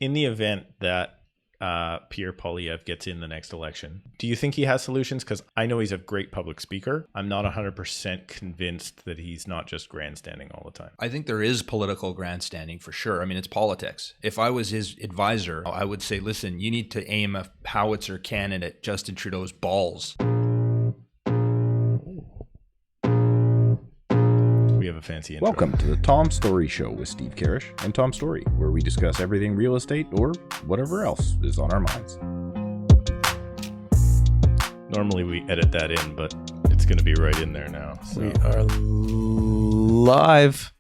in the event that Pierre Poilievre gets in the next election, do you think he has solutions? Because I know he's a great public speaker. I'm not 100% convinced that he's not just grandstanding all the time. I think there is political grandstanding for sure. I mean, it's politics. If I was his advisor, I would say, listen, you need to aim a howitzer cannon at Justin Trudeau's balls. We have a fancy intro. Welcome to the Tom Storey Show with Steve Karrasch and Tom Storey, where we discuss everything real estate or whatever else is on our minds. Normally we edit that in, but it's going to be right in there now. So. We are live.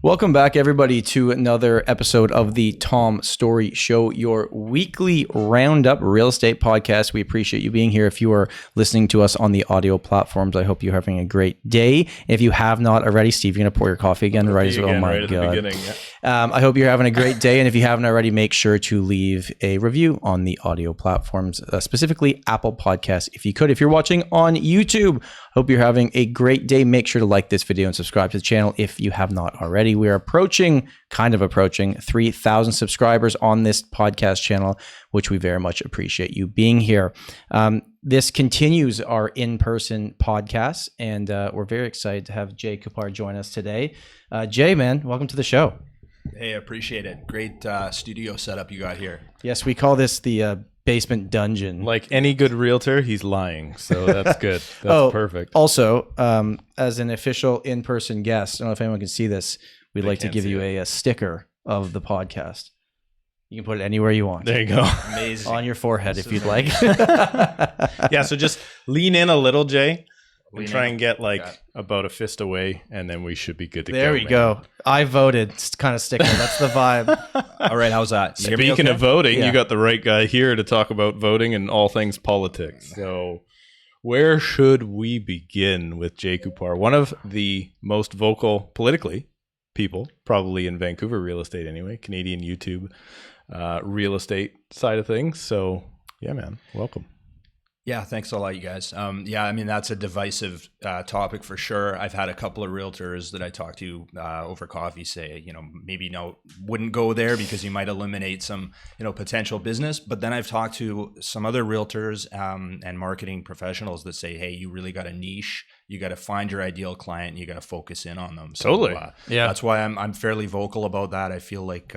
Welcome back, everybody, to another episode of the Tom Storey Show, your weekly roundup real estate podcast. We appreciate you being here. If you are listening to us on the audio platforms, I hope you're having a great day. If you have not already, Steve, you're going to pour your coffee again, right as well. Oh my God. I hope you're having a great day. And if you haven't already, make sure to leave a review on the audio platforms, specifically Apple Podcasts. If you could, if you're watching on YouTube, hope you're having a great day. Make sure to like this video and subscribe to the channel if you have not already. We are approaching 3,000 subscribers on this podcast channel, which we very much appreciate you being here. This continues our in-person podcast, and we're very excited to have Jay Coupar join us today. Jay, man, welcome to the show. Hey, I appreciate it. Great studio setup you got here. Yes, we call this the basement dungeon. Like any good realtor, he's lying. So that's good. That's perfect. Also, as an official in-person guest, I don't know if anyone can see this, we'd like to give you a sticker of the podcast. You can put it anywhere you want. There you go. Amazing. On your forehead if you'd like. Yeah, so just lean in a little, Jay. And try and get about a fist away, and then we should be good to go. There we go. I voted. It's kind of sticker. That's the vibe. All right, how's that? Speaking of voting, you got the right guy here to talk about voting and all things politics. So where should we begin with Jay Coupar? One of the most vocal politically people, probably in Vancouver real estate anyway, Canadian YouTube real estate side of things. So yeah, man, welcome. Yeah, thanks a lot, you guys. Yeah, I mean, that's a divisive topic for sure. I've had a couple of realtors that I talked to over coffee say, maybe wouldn't go there because you might eliminate some, potential business. But then I've talked to some other realtors and marketing professionals that say, hey, you really got a niche. You got to find your ideal client and you got to focus in on them. So, totally. Yeah. That's why I'm fairly vocal about that. I feel like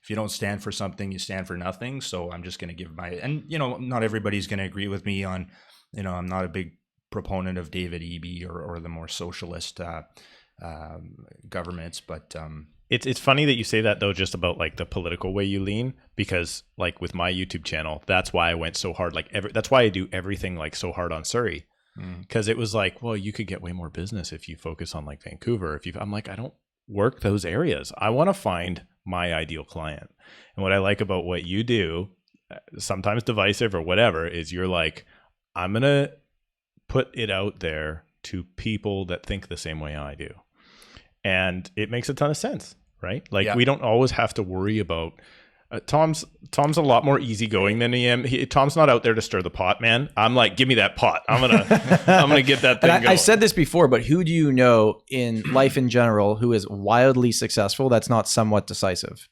if you don't stand for something, you stand for nothing. So I'm just going to give not everybody's going to agree with me on, I'm not a big proponent of David Eby or the more socialist governments, but it's funny that you say that though, just about like the political way you lean, because like with my YouTube channel, that's why I went so hard. That's why I do everything like so hard on Surrey, because it was like, well, you could get way more business if you focus on like Vancouver. I'm like, I don't work those areas. I want to find my ideal client. And what I like about what you do, sometimes divisive or whatever, is you're like, I'm going to put it out there to people that think the same way I do. And it makes a ton of sense, right? Like we don't always have to worry about Tom's a lot more easygoing than I am. Tom's not out there to stir the pot, man. I'm like, give me that pot. I'm gonna get that thing going. I said this before, but who do you know in life in general who is wildly successful that's not somewhat decisive?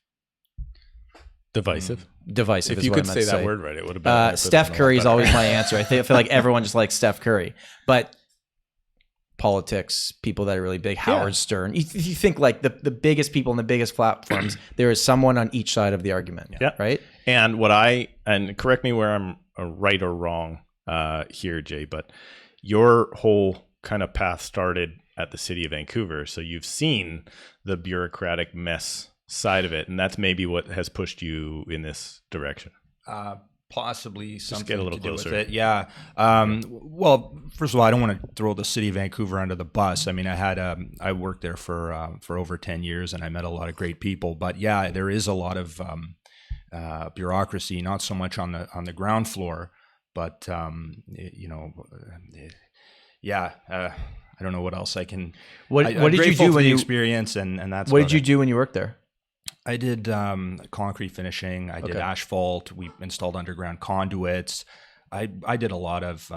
Divisive. Divisive. If you could say that word right, it would have been. Steph Curry is always my answer. I feel like everyone just likes Steph Curry, but politics, people that are really big, Howard Stern. You think like the biggest people in the biggest platforms, there is someone on each side of the argument. Yeah. Right. And and correct me where I'm right or wrong here, Jay, but your whole kind of path started at the city of Vancouver. So you've seen the bureaucratic mess side of it. And that's maybe what has pushed you in this direction. Possibly something get a little to do closer. with it. Yeah. Well, first of all, I don't want to throw the city of Vancouver under the bus. I mean, I worked there for over 10 years and I met a lot of great people, but yeah, there is a lot of bureaucracy, not so much on the ground floor, but I don't know what else I can. What did you do when you experience and that's what did you do when you worked there? I did concrete finishing. I did asphalt. We installed underground conduits. I did a lot of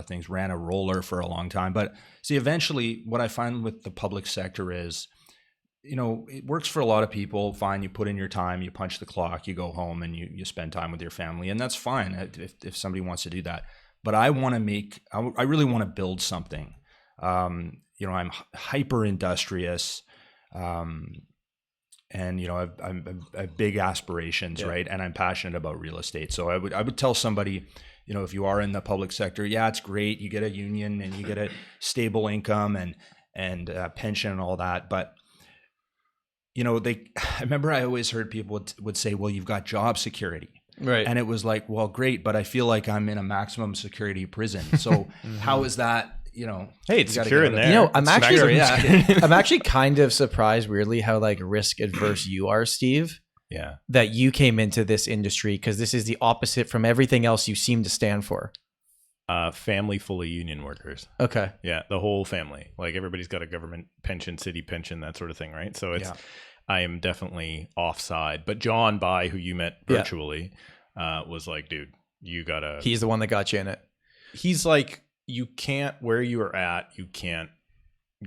things. Ran a roller for a long time. But see, eventually, what I find with the public sector is you know, it works for a lot of people. Fine, you put in your time, you punch the clock, you go home, and you spend time with your family, and that's fine if somebody wants to do that. But I want to I really want to build something. You know, I'm hyper industrious, and you know, I have big aspirations, right? And I'm passionate about real estate. So I would tell somebody, you know, if you are in the public sector, yeah, it's great. You get a union and you get a stable income and pension and all that, but you know, I remember I always heard people would say, well, you've got job security. Right. And it was like, well, great, but I feel like I'm in a maximum security prison. So how is that, you know? Hey, it's secure in there. You know, I'm actually, yeah. I'm actually kind of surprised, weirdly, how like risk adverse you are, Steve. Yeah. That you came into this industry, because this is the opposite from everything else you seem to stand for. Family full of union workers. Okay. Yeah, the whole family. Like everybody's got a government pension, city pension, that sort of thing, right? So it's, I am definitely offside. But John By, who you met virtually, was like, dude, you gotta. He's the one that got you in it. He's like, you can't, where you are at, you can't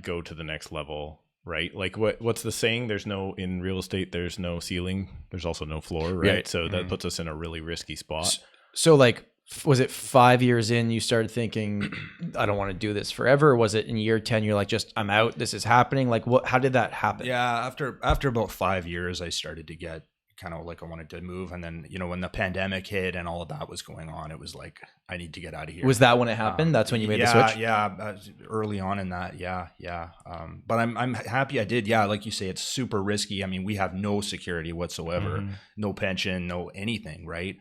go to the next level, right? Like what's the saying? In real estate, there's no ceiling. There's also no floor, right? Yeah. So that puts us in a really risky spot. So like, was it 5 years in you started thinking, I don't want to do this forever? Or was it in year 10 you're like, just I'm out, this is happening? Like how did that happen? Yeah, after about 5 years, I started to get kind of like I wanted to move. And then, you know, when the pandemic hit and all of that was going on, it was like, I need to get out of here. Was that when it happened? That's when you made the switch? Yeah, early on in that, yeah. But I'm happy I did. Yeah, like you say, it's super risky. I mean, we have no security whatsoever, no pension, no anything, right?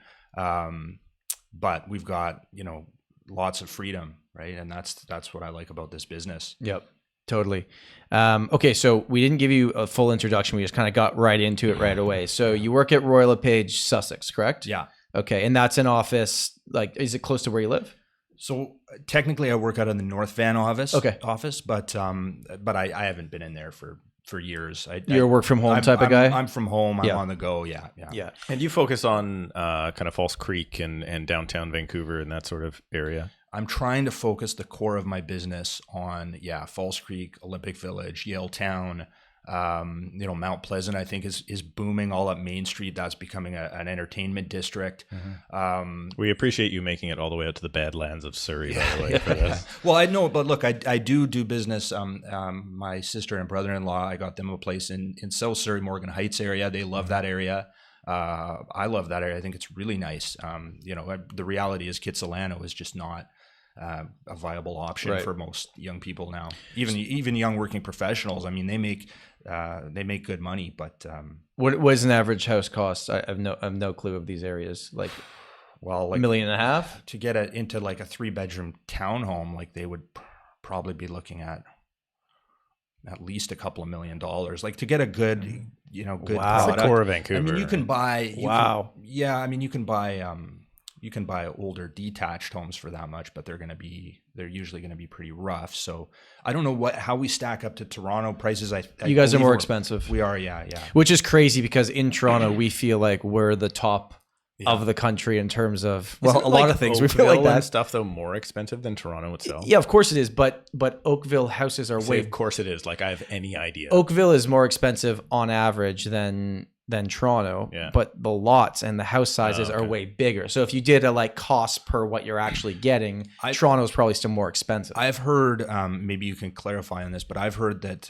But we've got, you know, lots of freedom, right? And that's what I like about this business. Yep, totally. Okay, so we didn't give you a full introduction. We just kind of got right into it right away. So you work at Royal LePage Sussex, correct? Yeah. Okay, and that's an office, like, is it close to where you live? So technically I work out in the North Van office, but I haven't been in there for years. You're a work from home type of guy? I'm from home. I'm on the go. Yeah. And you focus on kind of False Creek and downtown Vancouver and that sort of area? I'm trying to focus the core of my business on, False Creek, Olympic Village, Yale Town, you know, Mount Pleasant, I think is booming all up Main Street. That's becoming an entertainment district. We appreciate you making it all the way out to the Badlands of Surrey, by the way, for this. Well, I know, but look, I do business. My sister and brother-in-law, I got them a place in South Surrey, Morgan Heights area. They love that area. I love that area. I think it's really nice. You know, the reality is Kitsilano is just not a viable option for most young people now. Even young working professionals. I mean, they make good money, but what was an average house cost? I have no clue of these areas. Like $1.5 million to get into like a 3-bedroom townhome. Like they would probably be looking at least a couple of $1 million. Like to get a good, you know, good product. It's the core of Vancouver. I mean, you can buy. You can buy older detached homes for that much, but they're usually going to be pretty rough. So I don't know how we stack up to Toronto prices. You guys are more expensive. We are, yeah. Which is crazy because in Toronto we feel like we're the top of the country in terms of a lot of things. We feel like that stuff though more expensive than Toronto itself. Yeah, of course it is. But Oakville houses are of course it is. Like I have any idea. Oakville is more expensive on average than Toronto, but the lots and the house sizes are way bigger. So if you did a like cost per what you're actually getting, Toronto is probably still more expensive. I've heard, maybe you can clarify on this, but I've heard that,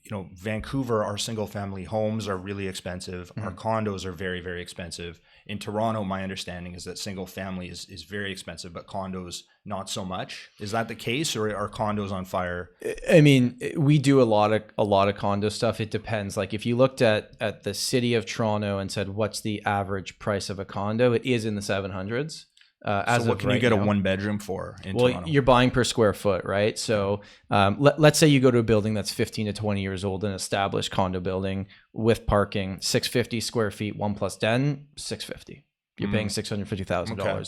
you know, Vancouver, our single family homes are really expensive. Our condos are very, very expensive. In Toronto, my understanding is that single family is very expensive, but condos not so much. Is that the case, or are condos on fire? I mean, we do a lot of condo stuff. It depends. Like if you looked at the city of Toronto and said, what's the average price of a condo? It is in the 700s. So what can you get a 1-bedroom for in Toronto? You're buying per square foot, right? So let's say you go to a building that's 15 to 20 years old, an established condo building with parking, 650 square feet, 1 + 10, 650. You're paying $650,000. Okay.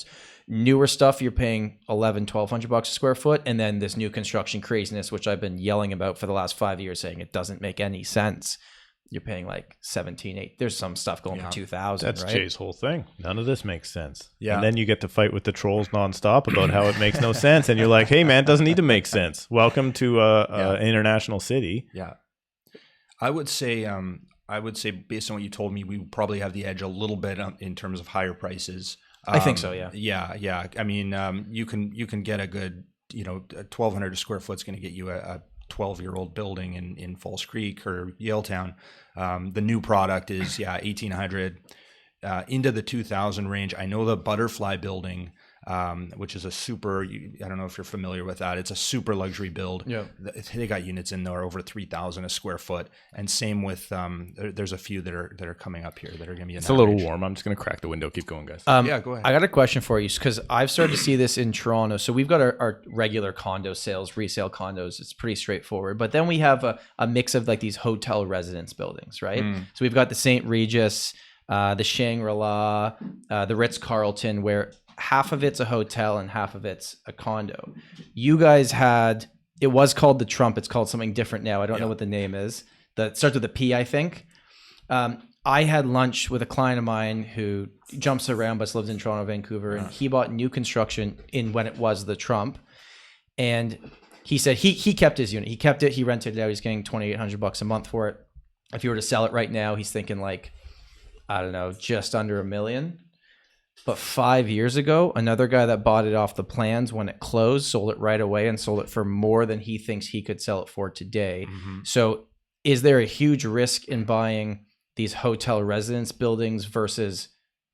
Newer stuff, you're paying $1,200 a square foot, and then this new construction craziness, which I've been yelling about for the last 5 years, saying it doesn't make any sense. You're paying like 17,800. There's some stuff going for 2,000. That's right? Jay's whole thing. None of this makes sense. Yeah. And then you get to fight with the trolls nonstop about how it makes no sense. And you're like, hey man, it doesn't need to make sense. Welcome to an international city. Yeah. I would say based on what you told me, we probably have the edge a little bit in terms of higher prices. I think so. Yeah. Yeah. I mean, you can get a good, 1,200 a square foot is going to get you a 12-year-old building in Falls Creek or Yaletown. The new product is 1,800 into the 2,000 range. I know the Butterfly building, which is a super, I don't know if you're familiar with that. It's a super luxury build. Yeah. They got units in there over 3,000 a square foot. And same with, there's a few that are coming up here that are going to be in It's that a little range. warm. I'm just going to crack the window. Keep going, guys. Yeah, go ahead. I got a question for you because I've started to see this in Toronto. So we've got our regular condo sales, resale condos. It's pretty straightforward. But then we have a mix of like these hotel residence buildings, right? So we've got the St. Regis, the Shangri-La, the Ritz-Carlton, where half of it's a hotel and half of it's a condo. You guys it was called the Trump. It's called something different now. I don't know what the name is. It starts with a P, I think. I had lunch with a client of mine who jumps around but lives in Toronto, Vancouver, and he bought new construction in when it was the Trump. And he said he kept his unit. He kept it. He rented it out. He's getting $2,800 a month for it. If you were to sell it right now, he's thinking like, I don't know, just under $1 million. But 5 years ago, another guy that bought it off the plans when it closed, sold it right away and sold it for more than he thinks he could sell it for today. So is there a huge risk in buying these hotel residence buildings versus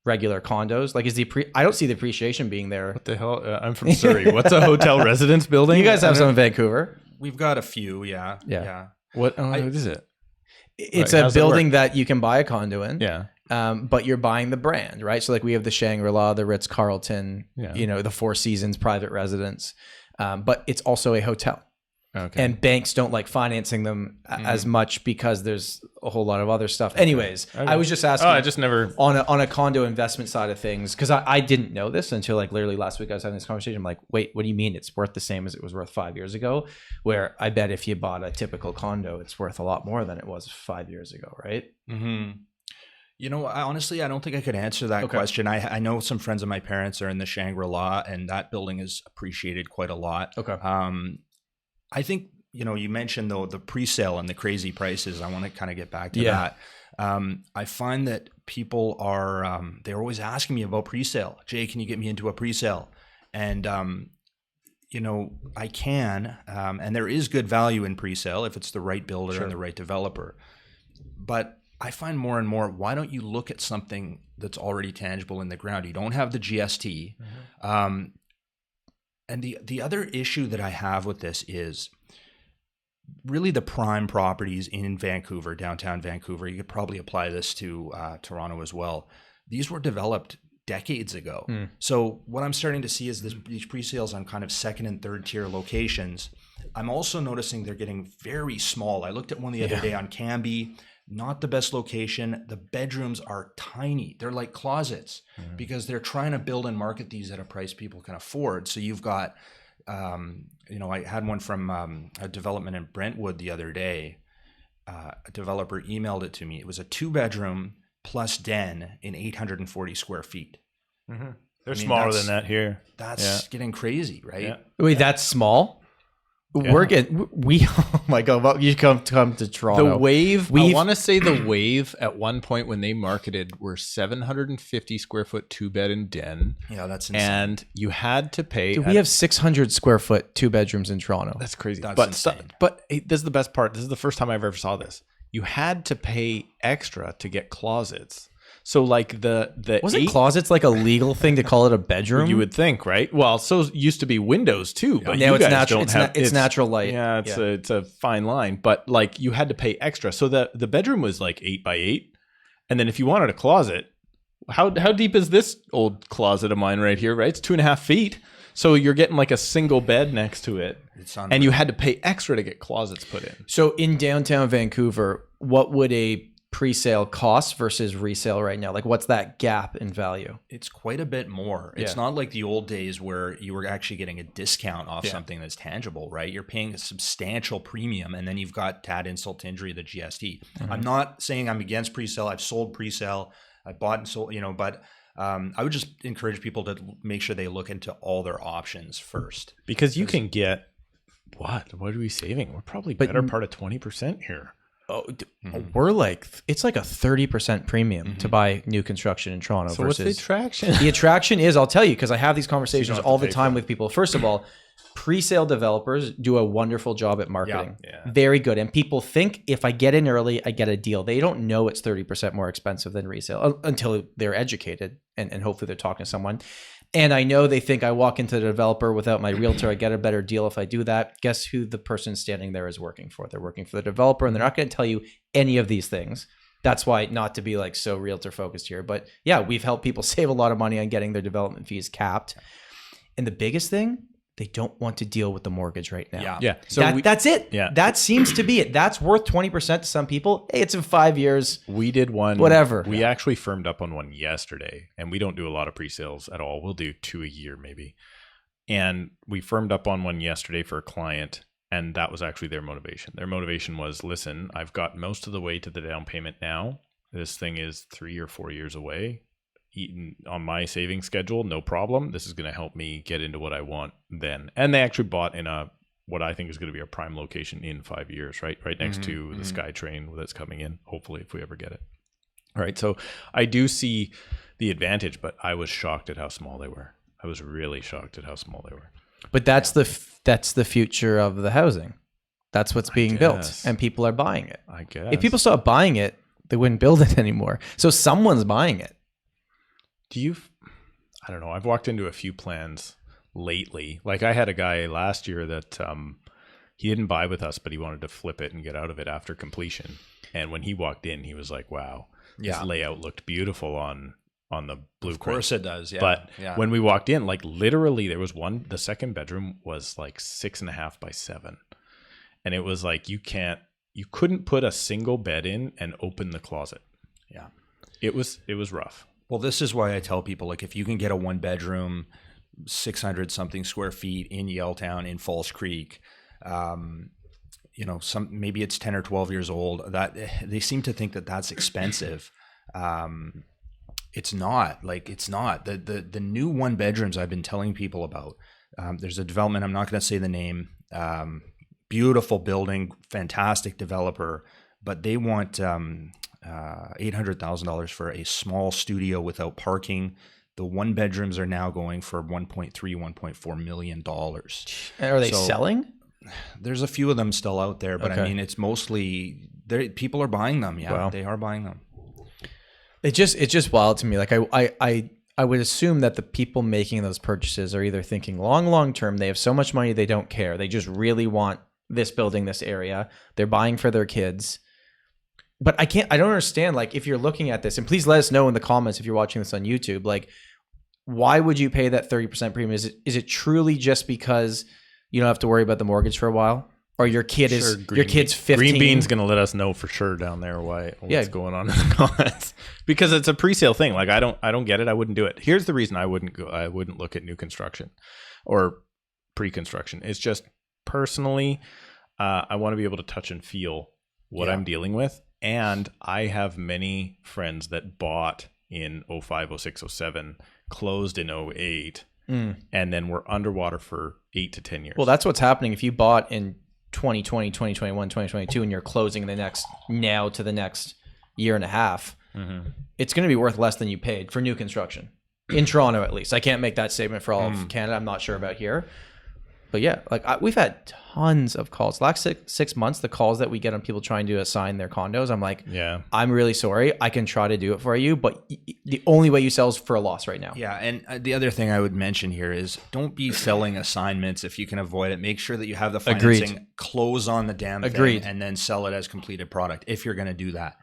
regular condos? Like, I don't see the appreciation being there. What the hell? I'm from Surrey. What's a hotel residence building? You guys have some in Vancouver. We've got a few, yeah. What is it? It's Right, a how's that building that you can buy a condo in. Yeah. But you're buying the brand, right? So like we have the Shangri-La, the Ritz-Carlton, the Four Seasons private residence. But it's also a hotel. Okay. And banks don't like financing them as much because there's a whole lot of other stuff. Anyways, I was just asking. I just never on a condo investment side of things, because I didn't know this until like literally last week I was having this conversation. I'm like, wait, what do you mean it's worth the same as it was worth 5 years ago? Where I bet if you bought a typical condo, it's worth a lot more than it was 5 years ago, right? Honestly, I don't think I could answer that question. I know some friends of my parents are in the Shangri-La, and that building is appreciated quite a lot. Okay. I think, you mentioned though the pre-sale and the crazy prices. I want to kind of get back to that. I find that people are, they're always asking me about pre-sale. Jay, can you get me into a pre-sale? And, I can, and there is good value in pre-sale if it's the right builder and the right developer. But I find more and more, why don't you look at something that's already tangible in the ground? You don't have the GST. And the other issue that I have with this is really the prime properties in Vancouver, downtown Vancouver. You could probably apply this to Toronto as well. These were developed decades ago. So what I'm starting to see is these pre-sales on kind of second and third tier locations. I'm also noticing they're getting very small. I looked at one the other day on Cambie. Not the best location. The bedrooms are tiny. They're like closets because they're trying to build and market these at a price people can afford. So you've got, I had one from a development in Brentwood the other day. A developer emailed it to me. It was a 2-bedroom plus den in 840 square feet. They're smaller than that here. That's getting crazy, right? Yeah. Wait, that's small? We're getting oh my god! Well, you come to Toronto. The Wave. I want to say the Wave at one point when they marketed were 750 square foot 2-bed and den. Yeah, that's insane. And you had to pay. Dude, we have 600 square foot 2 bedrooms in Toronto. That's crazy. That's but insane. but hey, this is the best part. This is the first time I ever saw this. You had to pay extra to get closets. So like the Wasn't closets like a legal thing to call it a bedroom? You would think, right? Well, so used to be windows too, but now you it's guys natural. don't have. It's natural light. Yeah, it's a fine line, but like you had to pay extra. So the bedroom was like 8 by 8, and then if you wanted a closet, how deep is this old closet of mine right here? Right, it's 2.5 feet. So you're getting like a single bed next to it, and you had to pay extra to get closets put in. So in downtown Vancouver, what would a pre-sale cost versus resale right now? Like what's that gap in value? It's quite a bit more. It's not like the old days where you were actually getting a discount off something that's tangible, right? You're paying a substantial premium, and then you've got tad insult to injury, the GST. I'm not saying I'm against pre-sale. I've sold pre-sale. I bought and sold, but I would just encourage people to make sure they look into all their options first. Because you can get, what are we saving? We're probably better part of 20% here. We're like, it's like a 30% premium to buy new construction in Toronto. So versus what's the attraction? The attraction is, I'll tell you, because I have these conversations have to all the pay time for with people. First of all, pre-sale developers do a wonderful job at marketing. Yeah. Very good. And people think if I get in early, I get a deal. They don't know it's 30% more expensive than resale until they're educated and hopefully they're talking to someone. And I know they think I walk into the developer without my realtor, I get a better deal if I do that. Guess who the person standing there is working for? They're working for the developer, and they're not going to tell you any of these things. That's why, not to be like so realtor focused here, but yeah, we've helped people save a lot of money on getting their development fees capped. And the biggest thing, they don't want to deal with the mortgage right now. Yeah. So that's it. Yeah. That seems to be it. That's worth 20% to some people. Hey, it's in 5 years. We did one. Whatever. We actually firmed up on one yesterday, and we don't do a lot of pre-sales at all. We'll do 2 a year maybe. And we firmed up on one yesterday for a client, and that was actually their motivation. Their motivation was, listen, I've got most of the way to the down payment now. This thing is 3 or 4 years away. Eaten on my saving schedule, no problem. This is going to help me get into what I want then. And they actually bought in what I think is going to be a prime location in 5 years, right next to the SkyTrain that's coming in, hopefully, if we ever get it. All right, so I do see the advantage, but I was shocked at how small they were. I was really shocked at how small they were. But that's the future of the housing. That's what's being built, and people are buying it. I guess. If people stop buying it, they wouldn't build it anymore. So someone's buying it. I don't know. I've walked into a few plans lately. Like I had a guy last year that he didn't buy with us, but he wanted to flip it and get out of it after completion. And when he walked in, he was like, wow, this layout looked beautiful on the blueprint. Of course it does. Yeah. But when we walked in, like literally there was the second bedroom was like 6.5 by 7. And it was like, you couldn't put a single bed in and open the closet. Yeah. It was rough. Well, this is why I tell people, like, if you can get a 1-bedroom, 600 something square feet in Yaletown in Falls Creek, maybe it's 10 or 12 years old, that they seem to think that that's expensive. It's not. It's not. The new 1-bedrooms I've been telling people about, there's a development, I'm not going to say the name, beautiful building, fantastic developer, but they want $800,000 for a small studio without parking. The 1-bedrooms are now going for $1.4 million. Are they selling? There's a few of them still out there, but Okay. I mean, it's mostly people are buying them. Yeah, Wow. They are buying them. It's just wild to me. Like I would assume that the people making those purchases are either thinking long term. They have so much money they don't care. They just really want this building, this area. They're buying for their kids. But I don't understand, like, if you're looking at this, and please let us know in the comments if you're watching this on YouTube, like, why would you pay that 30% premium? Is it truly just because you don't have to worry about the mortgage for a while? Or your kid's 15? Green Bean's going to let us know for sure down there what's going on in the comments. Because it's a pre-sale thing. Like, I don't get it. I wouldn't do it. Here's the reason I wouldn't look at new construction or pre-construction. It's just personally, I want to be able to touch and feel what I'm dealing with. And I have many friends that bought in 05, 06, 07, closed in 08, and then were underwater for 8 to 10 years. Well, that's what's happening. If you bought in 2020, 2021, 2022, and you're closing the next year and a half, it's going to be worth less than you paid for new construction. In Toronto, at least. I can't make that statement for all of Canada. I'm not sure about here. But yeah, like we've had tons of calls. Last six months, the calls that we get on people trying to assign their condos, I'm like, I'm really sorry. I can try to do it for you, but the only way you sell is for a loss right now. Yeah, and the other thing I would mention here is don't be selling assignments if you can avoid it. Make sure that you have the financing, close on the damn thing, and then sell it as completed product if you're going to do that.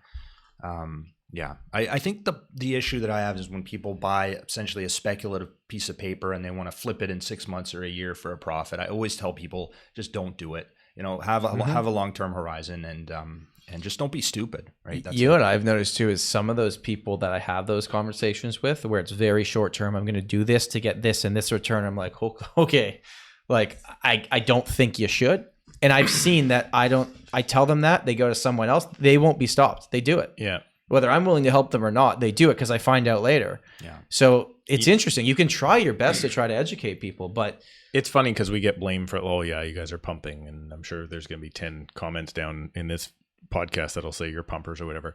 I think the issue that I have is when people buy essentially a speculative piece of paper and they want to flip it in 6 months or a year for a profit. I always tell people, just don't do it. Have a long-term horizon and just don't be stupid, right? That's what I've noticed too is some of those people that I have those conversations with where it's very short-term, I'm going to do this to get this and this return. I'm like, okay, like I don't think you should. And I've seen that I tell them that, they go to someone else, they won't be stopped. They do it. Yeah. Whether I'm willing to help them or not, they do it because I find out later. Yeah. So it's interesting. You can try your best to try to educate people, but it's funny because we get blamed for, you guys are pumping, and I'm sure there's going to be 10 comments down in this podcast that'll say you're pumpers or whatever.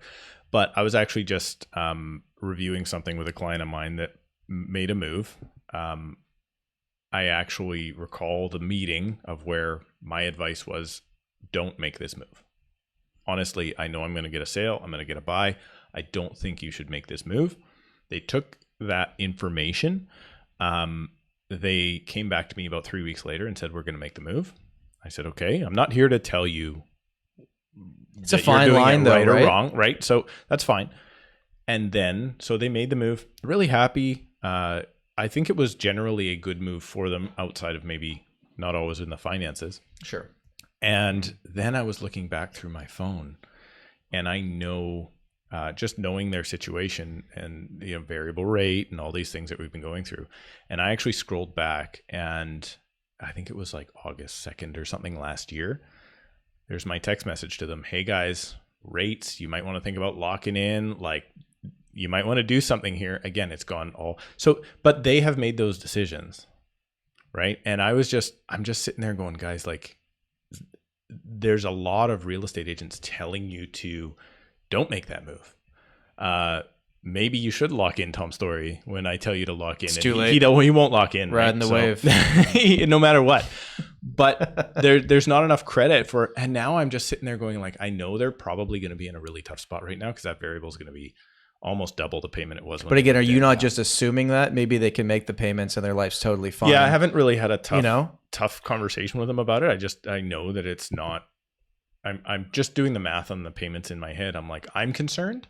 But I was actually just reviewing something with a client of mine that made a move. I actually recall the meeting of where my advice was, don't make this move. Honestly, I know I'm going to get a sale. I'm going to get a buy. I don't think you should make this move. They took that information. They came back to me about 3 weeks later and said, we're going to make the move. I said, okay, I'm not here to tell you it's a fine line though, right or wrong, right? So that's fine. And then, so they made the move, really happy. I think it was generally a good move for them outside of maybe not always in the finances. Sure. And then I was looking back through my phone and I know, just knowing their situation and the variable rate and all these things that we've been going through. And I actually scrolled back and I think it was like August 2nd or something last year. There's my text message to them. Hey guys, rates, you might want to think about locking in, like you might want to do something here. Again, it's gone all. So, but they have made those decisions, right? And I'm just sitting there going, guys, like there's a lot of real estate agents telling you to don't make that move. Maybe you should lock in, Tom Storey, when I tell you to lock in. It's and too late. He won't lock in. Riding the wave. No matter what. But there's not enough credit for, and now I'm just sitting there going like, I know they're probably going to be in a really tough spot right now because that variable is going to be almost double the payment it was. But again, are you not just assuming that maybe they can make the payments and their life's totally fine? Yeah, I haven't really had a tough conversation with them about it. I know that it's not. I'm just doing the math on the payments in my head. I'm like, I'm concerned,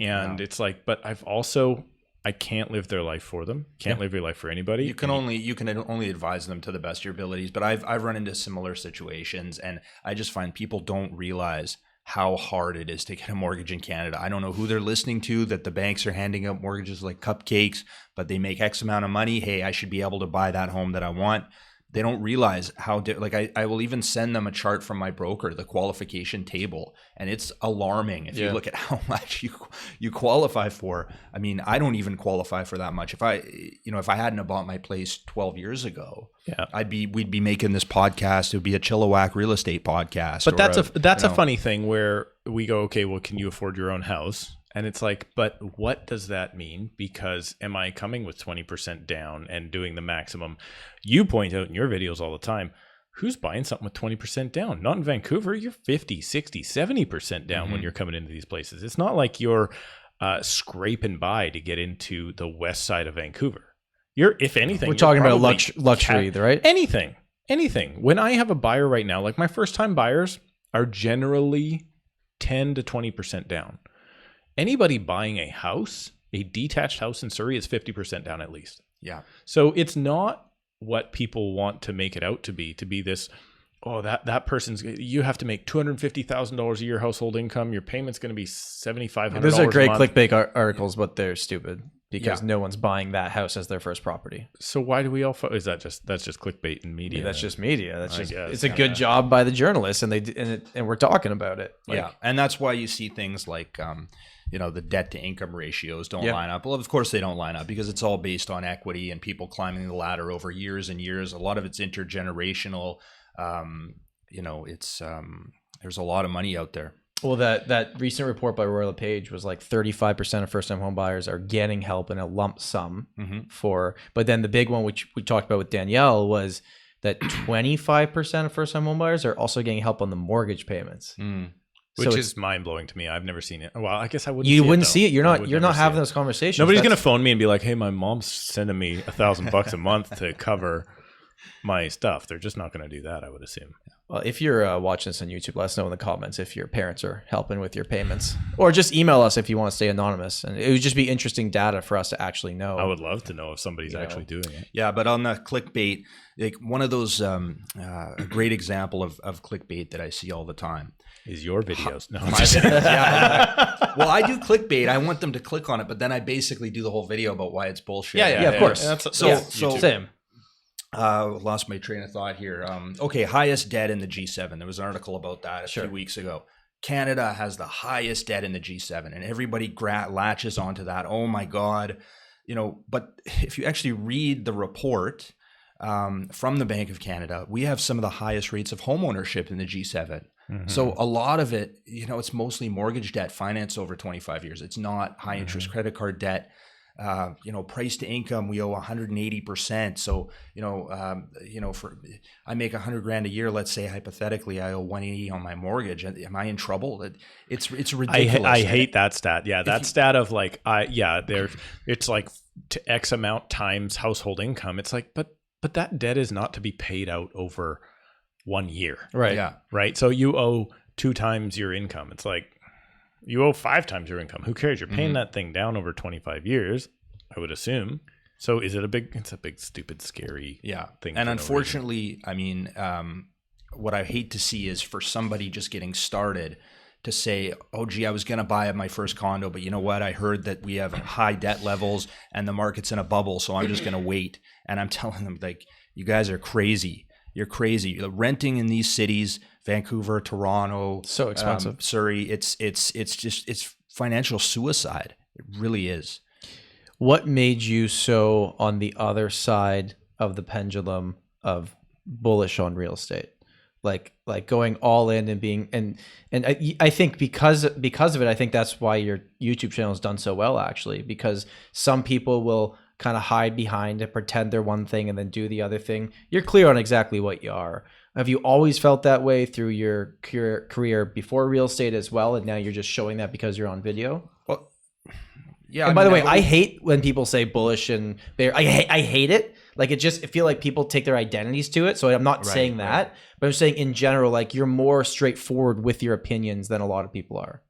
and it's like, but I can't live their life for them. Can't live your life for anybody. You can only advise them to the best of your abilities. But I've run into similar situations, and I just find people don't realize how hard it is to get a mortgage in Canada. I don't know who they're listening to, that the banks are handing out mortgages like cupcakes, but they make X amount of money. Hey, I should be able to buy that home that I want. They don't realize how, I will even send them a chart from my broker, the qualification table, and it's alarming if you look at how much you qualify for. I mean, I don't even qualify for that much. If I hadn't bought my place 12 years ago, we'd be making this podcast. It would be a Chilliwack real estate podcast. But that's a funny thing where we go, okay, well, can you afford your own house? And it's like, but what does that mean? Because am I coming with 20% down and doing the maximum? You point out in your videos all the time, who's buying something with 20% down? Not in Vancouver. You're 50, 60, 70% down when you're coming into these places. It's not like you're scraping by to get into the west side of Vancouver. If anything, we're talking about luxury, right? Anything. When I have a buyer right now, like my first time buyers are generally 10 to 20% down. Anybody buying a house, a detached house in Surrey, is 50% down at least. Yeah. So it's not what people want to make it out to be this, that person's, you have to make $250,000 a year household income. Your payment's going to be $7,500. Those are great clickbait articles, but they're stupid because no one's buying that house as their first property. So why do we all, that's just clickbait and media? That's just media. It's a good job by the journalists and we're talking about it. And that's why you see things like, the debt to income ratios don't line up. Well, of course they don't line up because it's all based on equity and people climbing the ladder over years and years. A lot of it's intergenerational. There's a lot of money out there. Well, that recent report by Royal LePage was like 35% of first-time home buyers are getting help in a lump sum but then the big one, which we talked about with Danielle, was that 25% of first-time home buyers are also getting help on the mortgage payments. Which is mind blowing to me. I've never seen it. Well, I guess I wouldn't. You wouldn't see it. You're not having those conversations. Nobody's going to phone me and be like, "Hey, my mom's sending me $1,000 a month to cover my stuff." They're just not going to do that, I would assume. Well, if you're watching this on YouTube, let us know in the comments if your parents are helping with your payments, or just email us if you want to stay anonymous. And it would just be interesting data for us to actually know. I would love to know if somebody's actually doing it. Yeah, but on the clickbait, like one of those a great example of clickbait that I see all the time is your videos. No, well, I do clickbait. I want them to click on it, but then I basically do the whole video about why it's bullshit. Yeah, of course. So same. Lost my train of thought here. Highest debt in the G7. There was an article about that a few weeks ago. Canada has the highest debt in the G7, and everybody latches onto that. Oh my God, But if you actually read the report from the Bank of Canada, we have some of the highest rates of home ownership in the G7. So a lot of it, it's mostly mortgage debt financed over 25 years. It's not high interest credit card debt. Price to income, we owe 180%. So, I make $100,000 a year. Let's say hypothetically, I owe 180 on my mortgage. Am I in trouble? It's ridiculous. I hate that stat. Yeah, that stat of like, it's like to X amount times household income. It's like, but that debt is not to be paid out over 1 year. Right. Yeah. Right. So you owe 2 times your income. It's like, you owe 5 times your income. Who cares? You're paying that thing down over 25 years, I would assume. So it's a big, stupid, scary thing. And unfortunately, I mean, what I hate to see is for somebody just getting started to say, oh, gee, I was going to buy my first condo, but you know what? I heard that we have high debt levels and the market's in a bubble, so I'm just going to wait. And I'm telling them, like, you guys are crazy. You're crazy. Renting in these cities, Vancouver, Toronto, so expensive. Surrey, it's financial suicide. It really is. What made you so on the other side of the pendulum of bullish on real estate? Like going all in and being and I think because of it, I think that's why your YouTube channel has done so well, actually, because some people will kind of hide behind and pretend they're one thing and then do the other thing. You're clear on exactly what you are. Have you always felt that way through your career before real estate as well, and now you're just showing that because you're on video? Well, yeah. And by the way, I hate when people say bullish and bear. I hate it. Like I feel like people take their identities to it. So I'm not saying that, but I'm saying in general, like you're more straightforward with your opinions than a lot of people are.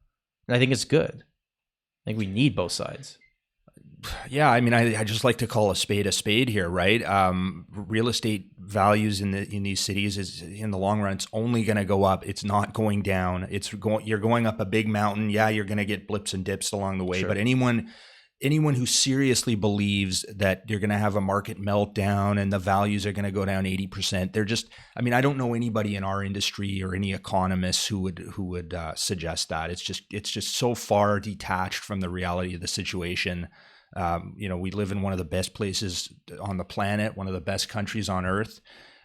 And I think it's good. I think we need both sides. Yeah, I mean, I just like to call a spade here, right? Real estate values in these cities is in the long run, it's only going to go up. It's not going down. You're going up a big mountain. Yeah, you're going to get blips and dips along the way. Sure. But anyone who seriously believes that you're going to have a market meltdown and the values are going to go down 80%, they're just. I mean, I don't know anybody in our industry or any economists who would suggest that. It's just so far detached from the reality of the situation. We live in one of the best places on the planet, one of the best countries on earth.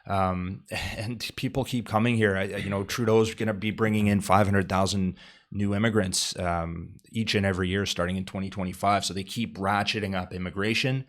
And people keep coming here. Trudeau's going to be bringing in 500,000 new immigrants each and every year starting in 2025. So they keep ratcheting up immigration.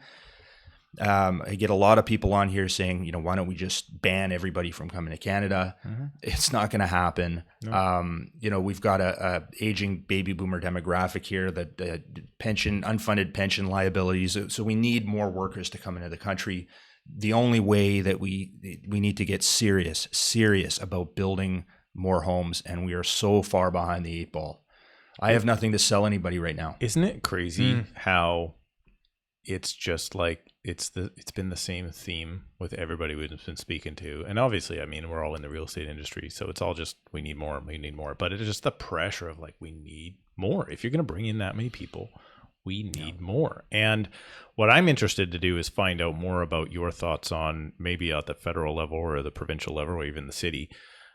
I get a lot of people on here saying, why don't we just ban everybody from coming to Canada? Mm-hmm. It's not going to happen. No. We've got a aging baby boomer demographic here, that unfunded pension liabilities. So we need more workers to come into the country. The only way that we need to get serious about building more homes, and we are so far behind the 8 ball. I have nothing to sell anybody right now. Isn't it crazy how it's just like it's been the same theme with everybody we've been speaking to? And obviously, I mean, we're all in the real estate industry, so it's all just we need more. But it's just the pressure of like, we need more. If you're going to bring in that many people, we need more. And what I'm interested to do is find out more about your thoughts on maybe at the federal level or the provincial level or even the city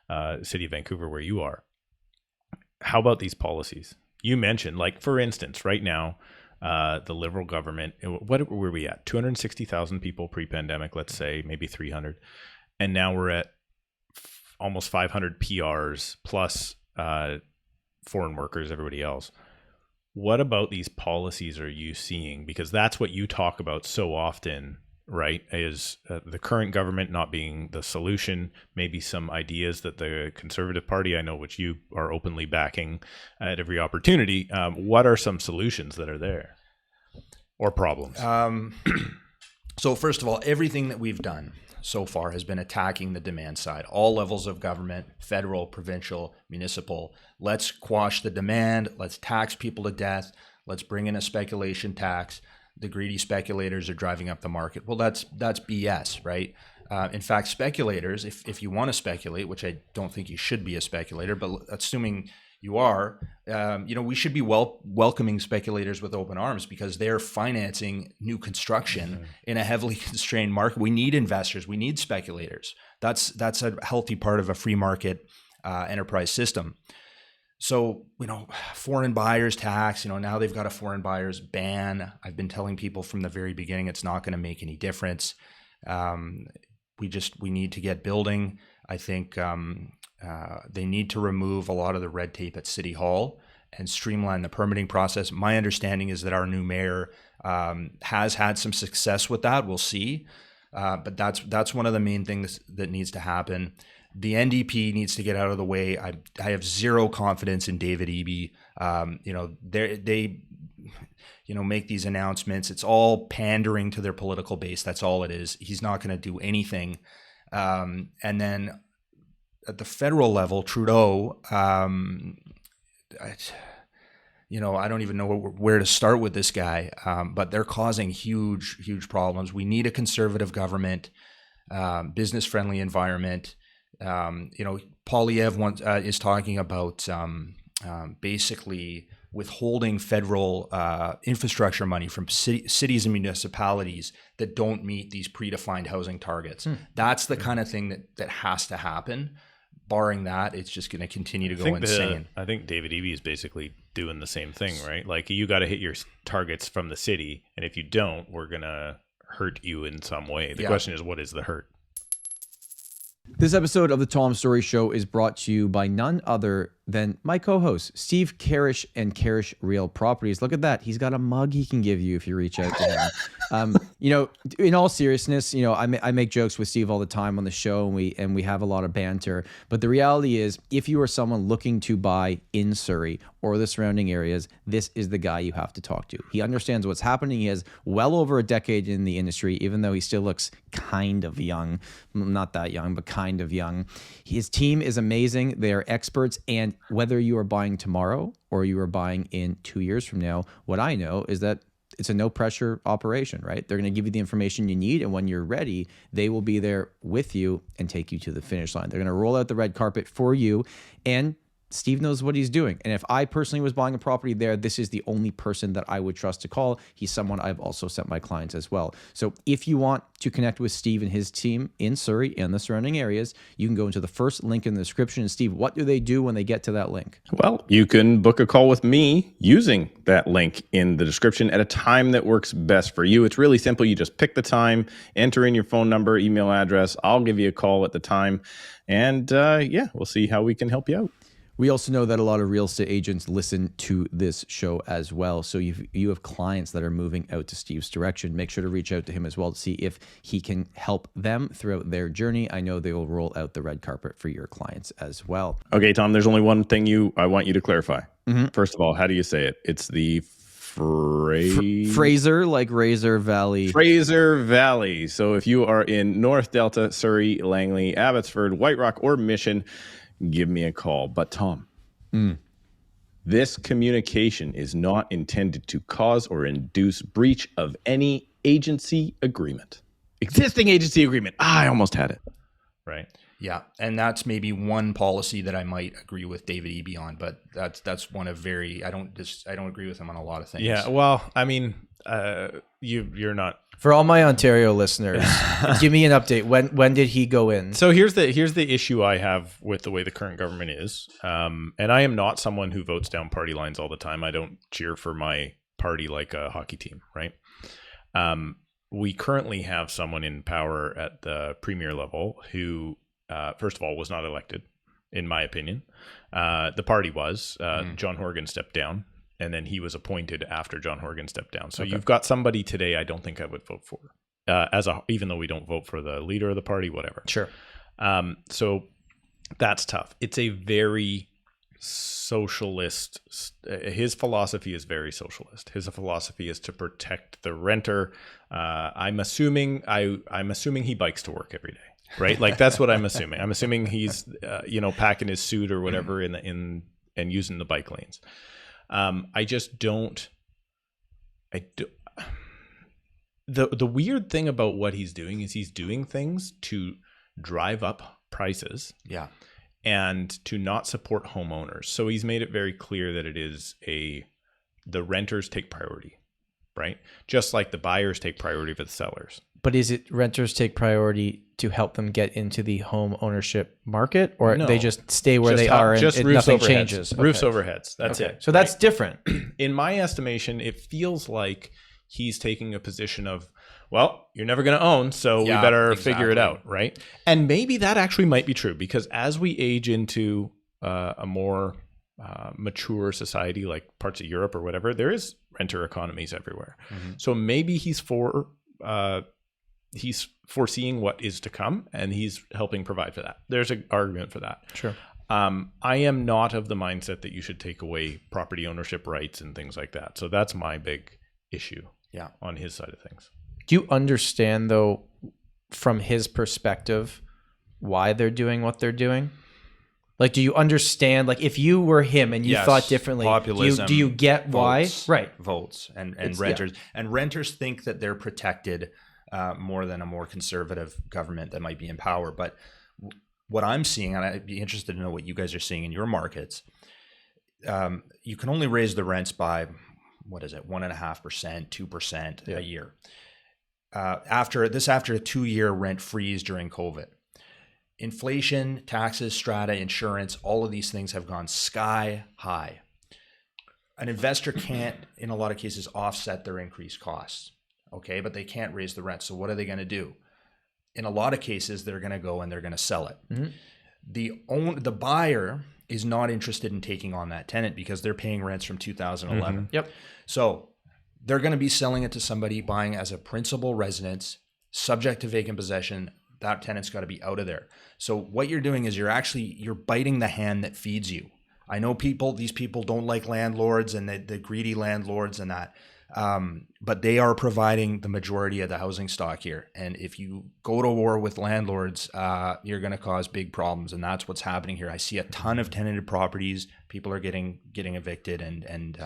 of Vancouver where you are. How about these policies? You mentioned, like, for instance, right now, the Liberal government, what were we at? 260,000 people pre-pandemic, let's say, maybe 300. And now we're at almost 500 PRs plus foreign workers, everybody else. What about these policies are you seeing? Because that's what you talk about so often, right? Is the current government not being the solution, maybe some ideas that the Conservative Party, I know, which you are openly backing at every opportunity. What are some solutions that are there or problems? So first of all, everything that we've done so far has been attacking the demand side, all levels of government, federal, provincial, municipal. Let's quash the demand. Let's tax people to death. Let's bring in a speculation tax. The greedy speculators are driving up the market. Well, that's BS, right? In fact, speculators, if you want to speculate, which I don't think you should be a speculator, but assuming you are, we should be welcoming speculators with open arms because they're financing new construction in a heavily constrained market. We need investors. We need speculators. That's a healthy part of a free market enterprise system. So, foreign buyers tax, now they've got a foreign buyers ban. I've been telling people from the very beginning, it's not going to make any difference. We need to get building. I think They need to remove a lot of the red tape at City Hall and streamline the permitting process. My understanding is that our new mayor has had some success with that. We'll see. But that's one of the main things that needs to happen. The NDP needs to get out of the way. I have zero confidence in David Eby. They make these announcements. It's all pandering to their political base. That's all it is. He's not going to do anything. And then at the federal level, Trudeau, I don't even know where to start with this guy, but they're causing huge, huge problems. We need a conservative government, business-friendly environment. Poilievre is talking about basically withholding federal infrastructure money from cities and municipalities that don't meet these predefined housing targets. That's the kind of thing that has to happen. Barring that, it's just going to continue to go insane. I think David Eby is basically doing the same thing, right? Like, you got to hit your targets from the city, and if you don't, we're going to hurt you in some way. The question is, what is the hurt? This episode of the Tom Storey Show is brought to you by none other than my co-host, Steve Karrasch and Karrasch Real Properties. Look at that. He's got a mug he can give you if you reach out to him. In all seriousness, I make jokes with Steve all the time on the show, and we have a lot of banter. But the reality is, if you are someone looking to buy in Surrey or the surrounding areas, this is the guy you have to talk to. He understands what's happening. He has well over a decade in the industry, even though he still looks kind of young. Not that young, but kind of young. His team is amazing. They are experts, and whether you are buying tomorrow or you are buying in 2 years from now, what I know is that it's a no pressure operation, right? They're going to give you the information you need, and when you're ready, they will be there with you and take you to the finish line. They're going to roll out the red carpet for you, and Steve knows what he's doing. And if I personally was buying a property there, this is the only person that I would trust to call. He's someone I've also sent my clients as well. So if you want to connect with Steve and his team in Surrey and the surrounding areas, you can go into the first link in the description. And Steve, what do they do when they get to that link? Well, you can book a call with me using that link in the description at a time that works best for you. It's really simple. You just pick the time, enter in your phone number, email address. I'll give you a call at the time. And we'll see how we can help you out. We also know that a lot of real estate agents listen to this show as well. So you have clients that are moving out to Steve's direction. Make sure to reach out to him as well to see if he can help them throughout their journey. I know they will roll out the red carpet for your clients as well. Okay, Tom, there's only one thing I want you to clarify. First of all, how do you say it? It's the Fraser, like Razor Valley. Fraser Valley. So if you are in North Delta, Surrey, Langley, Abbotsford, White Rock, or Mission, give me a call. But Tom, this communication is not intended to cause or induce breach of any agency agreement. Existing agency agreement. I almost had it. Right. Yeah, and that's maybe one policy that I might agree with David Eby on, but that's one of I don't agree with him on a lot of things. Yeah, well, I mean, you're not. For all my Ontario listeners, give me an update. When did he go in? So here's the issue I have with the way the current government is, and I am not someone who votes down party lines all the time. I don't cheer for my party like a hockey team, right? We currently have someone in power at the premier level who, first of all, was not elected, in my opinion. The party was. John Horgan stepped down. And then he was appointed after John Horgan stepped down. So you've got somebody today I don't think I would vote for, even though we don't vote for the leader of the party, whatever. Sure. So that's tough. It's a very socialist. His philosophy is very socialist. His philosophy is to protect the renter. I'm assuming he bikes to work every day, right? Like, that's what I'm assuming. I'm assuming he's packing his suit or whatever and using the bike lanes. The weird thing about what he's doing is he's doing things to drive up prices. Yeah. And to not support homeowners. So he's made it very clear that it is the renters take priority, right? Just like the buyers take priority for the sellers. But is it renters take priority to help them get into the home ownership market, or no, they just stay where they are and nothing changes? Roofs over heads. That's it. So that's different. In my estimation, it feels like he's taking a position of, well, you're never going to own, so we Yeah, better figure it exactly. out, right? And maybe that actually might be true, because as we age into a more mature society like parts of Europe or whatever, there is renter economies everywhere. So maybe he's foreseeing what is to come, and he's helping provide for that. There's an argument for that. Sure. I am not of the mindset that you should take away property ownership rights and things like that. So that's my big issue on his side of things. Do you understand, though, from his perspective, why they're doing what they're doing? Like, do you understand, like, if you were him and you thought differently, populism, do you get votes, why? Right. Votes and renters. And renters think that they're protected more than a more conservative government that might be in power. But what I'm seeing, and I'd be interested to know what you guys are seeing in your markets, you can only raise the rents by, 1.5%, 2% a year. After a 2-year rent freeze during COVID. Inflation, taxes, strata, insurance, all of these things have gone sky high. An investor can't, in a lot of cases, offset their increased costs, okay? But they can't raise the rent. So what are they going to do? In a lot of cases, they're going to go and they're going to sell it. The buyer is not interested in taking on that tenant because they're paying rents from 2011. Yep. So they're going to be selling it to somebody buying as a principal residence, subject to vacant possession. That tenant's got to be out of there. So what you're doing is you're biting the hand that feeds you. I know these people don't like landlords and the greedy landlords and that, but they are providing the majority of the housing stock here. And if you go to war with landlords, you're going to cause big problems. And that's what's happening here. I see a ton of tenanted properties. People are getting evicted and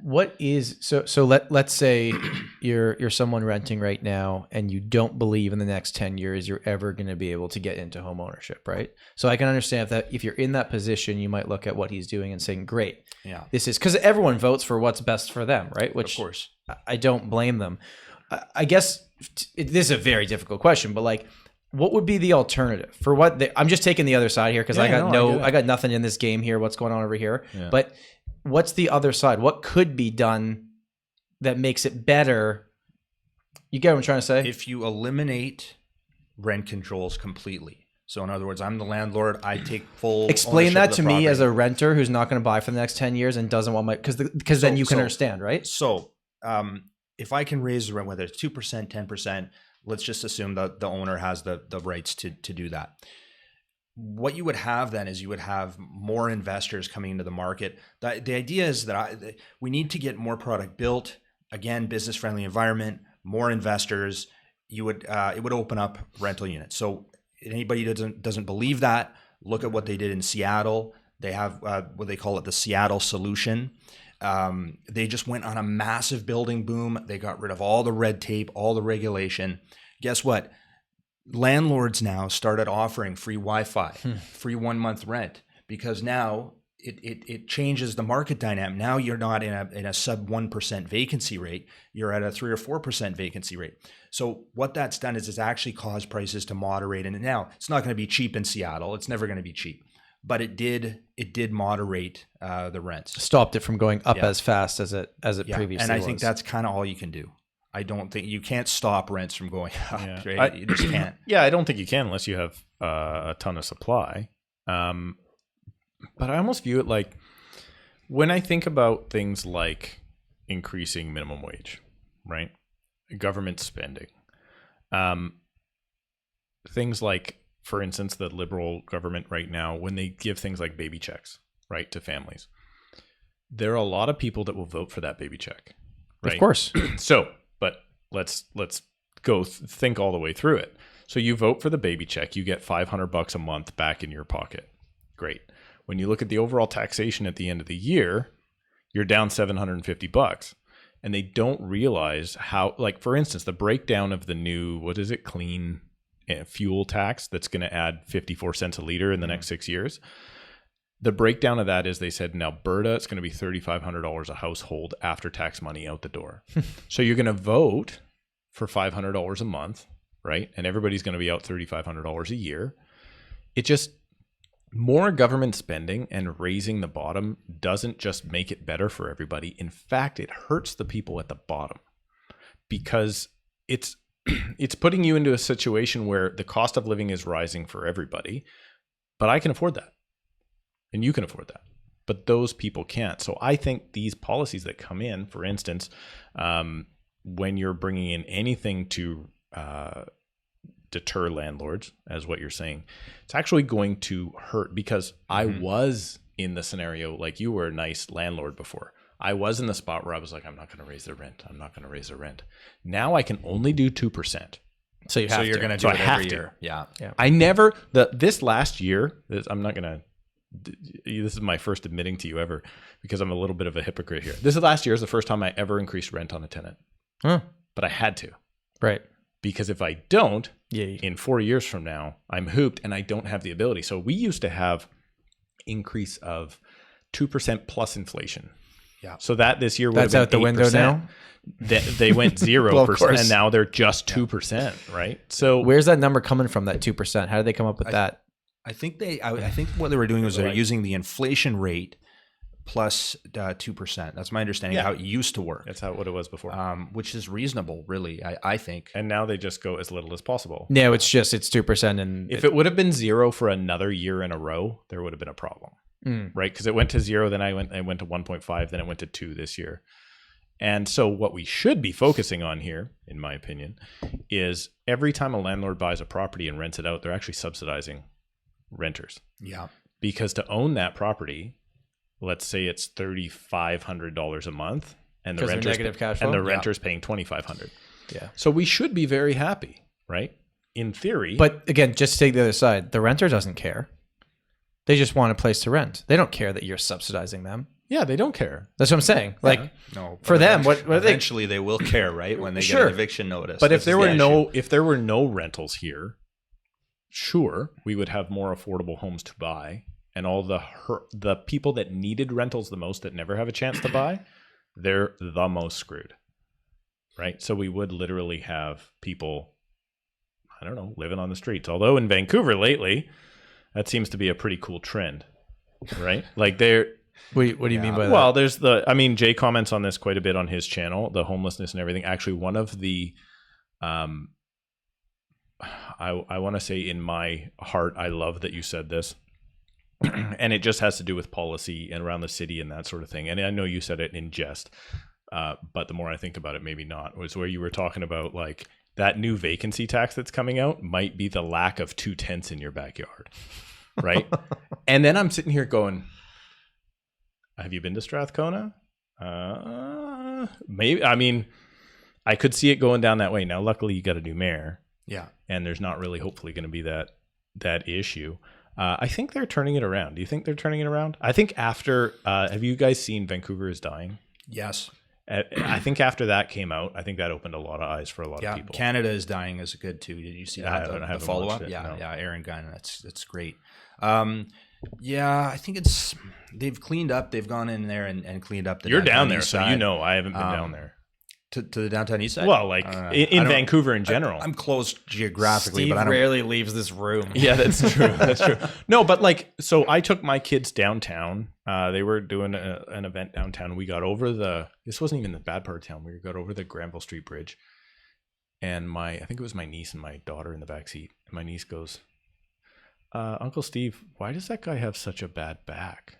What is so let's say you're someone renting right now and you don't believe in the next 10 years you're ever going to be able to get into home ownership, right? So I can understand if you're in that position, you might look at what he's doing and saying, great, this is, because everyone votes for what's best for them, right? Which, of course, I don't blame them. I guess this is a very difficult question, but like, what would be the alternative for what I'm just taking the other side here because I got nothing in this game here. What's going on over here? Yeah. But what's the other side? What could be done that makes it better? You get what I'm trying to say? If you eliminate rent controls completely. So in other words, I'm the landlord. I take full explain that to me as a renter who's not going to buy for the next 10 years and doesn't want my because then you can understand, right? So if I can raise the rent, whether it's 2%, 10%, let's just assume that the owner has the rights to do that. What you would have then is you would have more investors coming into the market. The idea is that we need to get more product built. Again, business-friendly environment, more investors. It would open up rental units. So anybody doesn't believe that, look at what they did in Seattle. They have what they call it the Seattle solution. They just went on a massive building boom. They got rid of all the red tape, all the regulation. Guess what? Landlords now started offering free Wi-Fi, free 1 month rent, because now it changes the market dynamic. Now you're not in a sub 1% vacancy rate. You're at a 3 or 4% vacancy rate. So what that's done is it's actually caused prices to moderate. And now it's not going to be cheap in Seattle. It's never going to be cheap, but it did moderate the rents. Stopped it from going up as fast as it previously was. And I think that's kind of all you can do. I don't think you can't stop rents from going up. Yeah. Right? You just can't. Yeah, I don't think you can unless you have a ton of supply. But I almost view it like when I think about things like increasing minimum wage, right? Government spending, things like, for instance, the Liberal government right now, when they give things like baby checks, right, to families, there are a lot of people that will vote for that baby check, right? Of course. So, but let's go think all the way through it. So you vote for the baby check, you get $500 a month back in your pocket. Great. When you look at the overall taxation at the end of the year, you're down $750. And they don't realize how, like, for instance, the breakdown of the new, clean fuel tax that's going to add 54 cents a liter in the next 6 years. The breakdown of that is they said in Alberta, it's going to be $3,500 a household after tax money out the door. So you're going to vote for $500 a month, right? And everybody's going to be out $3,500 a year. It just, more government spending and raising the bottom doesn't just make it better for everybody. In fact, it hurts the people at the bottom. because it's putting you into a situation where the cost of living is rising for everybody, but I can afford that and you can afford that, but those people can't. So I think these policies that come in, for instance, when you're bringing in anything to deter landlords, as what you're saying, it's actually going to hurt, because I was in the scenario like you were a nice landlord before. I was in the spot where I was like, I'm not going to raise the rent. I'm not going to raise the rent. Now I can only do 2%. So you have you're to. going to So do I it have every to. year. Yeah. I never, this last year, I'm not going to, this is my first admitting to you ever, because I'm a little bit of a hypocrite here. This is last year is the first time I ever increased rent on a tenant. Huh. But I had to. Right. Because if I don't, Yeah. in 4 years from now, I'm hooped and I don't have the ability. So we used to have increase of 2% plus inflation. Yeah. So that this year would That's have out the been window 8%. now. They went 0%, Well, of course. and now they're just 2%, right? So Where's that number coming from? That 2%? How did they come up with that? I think I think what they were doing was they're using the inflation rate plus 2%. That's my understanding of how it used to work. that's what it was before. Which is reasonable, really, I think. And now they just go as little as possible. No, it's 2%, and If it would have been 0 for another year in a row, there would have been a problem, right? Because it went to 0, then I went to 1.5, then it went to 2 this year. And so what we should be focusing on here, in my opinion, is every time a landlord buys a property and rents it out, they're actually subsidizing renters. Yeah. Because to own that property, let's say it's $3,500 a month, and the 'Cause they're renter's negative cash flow? and the renter's paying $2,500. yeah. So we should be very happy, right? In theory. But again, just to take the other side, the renter doesn't care. They just want a place to rent. They don't care that you're subsidizing them. yeah, they don't care. That's what I'm saying. Like No. for them, what are they? Eventually they will care, right? When they get Sure. an eviction notice. But if This there is were the issue. if there were no rentals here, sure, we would have more affordable homes to buy, and all the people that needed rentals the most that never have a chance to buy, they're the most screwed, right? So we would literally have people, I don't know, living on the streets. Although in Vancouver lately, that seems to be a pretty cool trend, right? Like they're What do you mean by that? well, there's Jay comments on this quite a bit on his channel, the homelessness and everything. Actually, one of the, I want to say in my heart, I love that you said this, and it just has to do with policy and around the city and that sort of thing. And I know you said it in jest, but the more I think about it, maybe not. Was where you were talking about like that new vacancy tax that's coming out might be the lack of 2 tents in your backyard, right? And then I'm sitting here going, have you been to Strathcona? Maybe. I mean, I could see it going down that way. Now, luckily, you got a new mayor. Yeah. And there's not really, hopefully, going to be that issue. I think they're turning it around. Do you think they're turning it around? I think after, have you guys seen Vancouver is Dying? Yes. I think after that came out, I think that opened a lot of eyes for a lot of people. Canada is Dying is good too. Did you see that? I haven't the follow up? watched it, Yeah, no. yeah. Aaron Gunn. That's great. Yeah, I think they've cleaned up. They've gone in there and cleaned up the. You're downtown down there, east so side. you know I haven't been down there. To the downtown east side. Well, like in Vancouver in general. I'm close geographically, Steve but I don't. rarely leaves this room. Yeah, that's true. That's true. No, but like, so I took my kids downtown. They were doing an event downtown. We got over this wasn't even the bad part of town. We got over the Granville Street Bridge. And I think it was my niece and my daughter in the back seat. And my niece goes, Uncle Steve, why does that guy have such a bad back?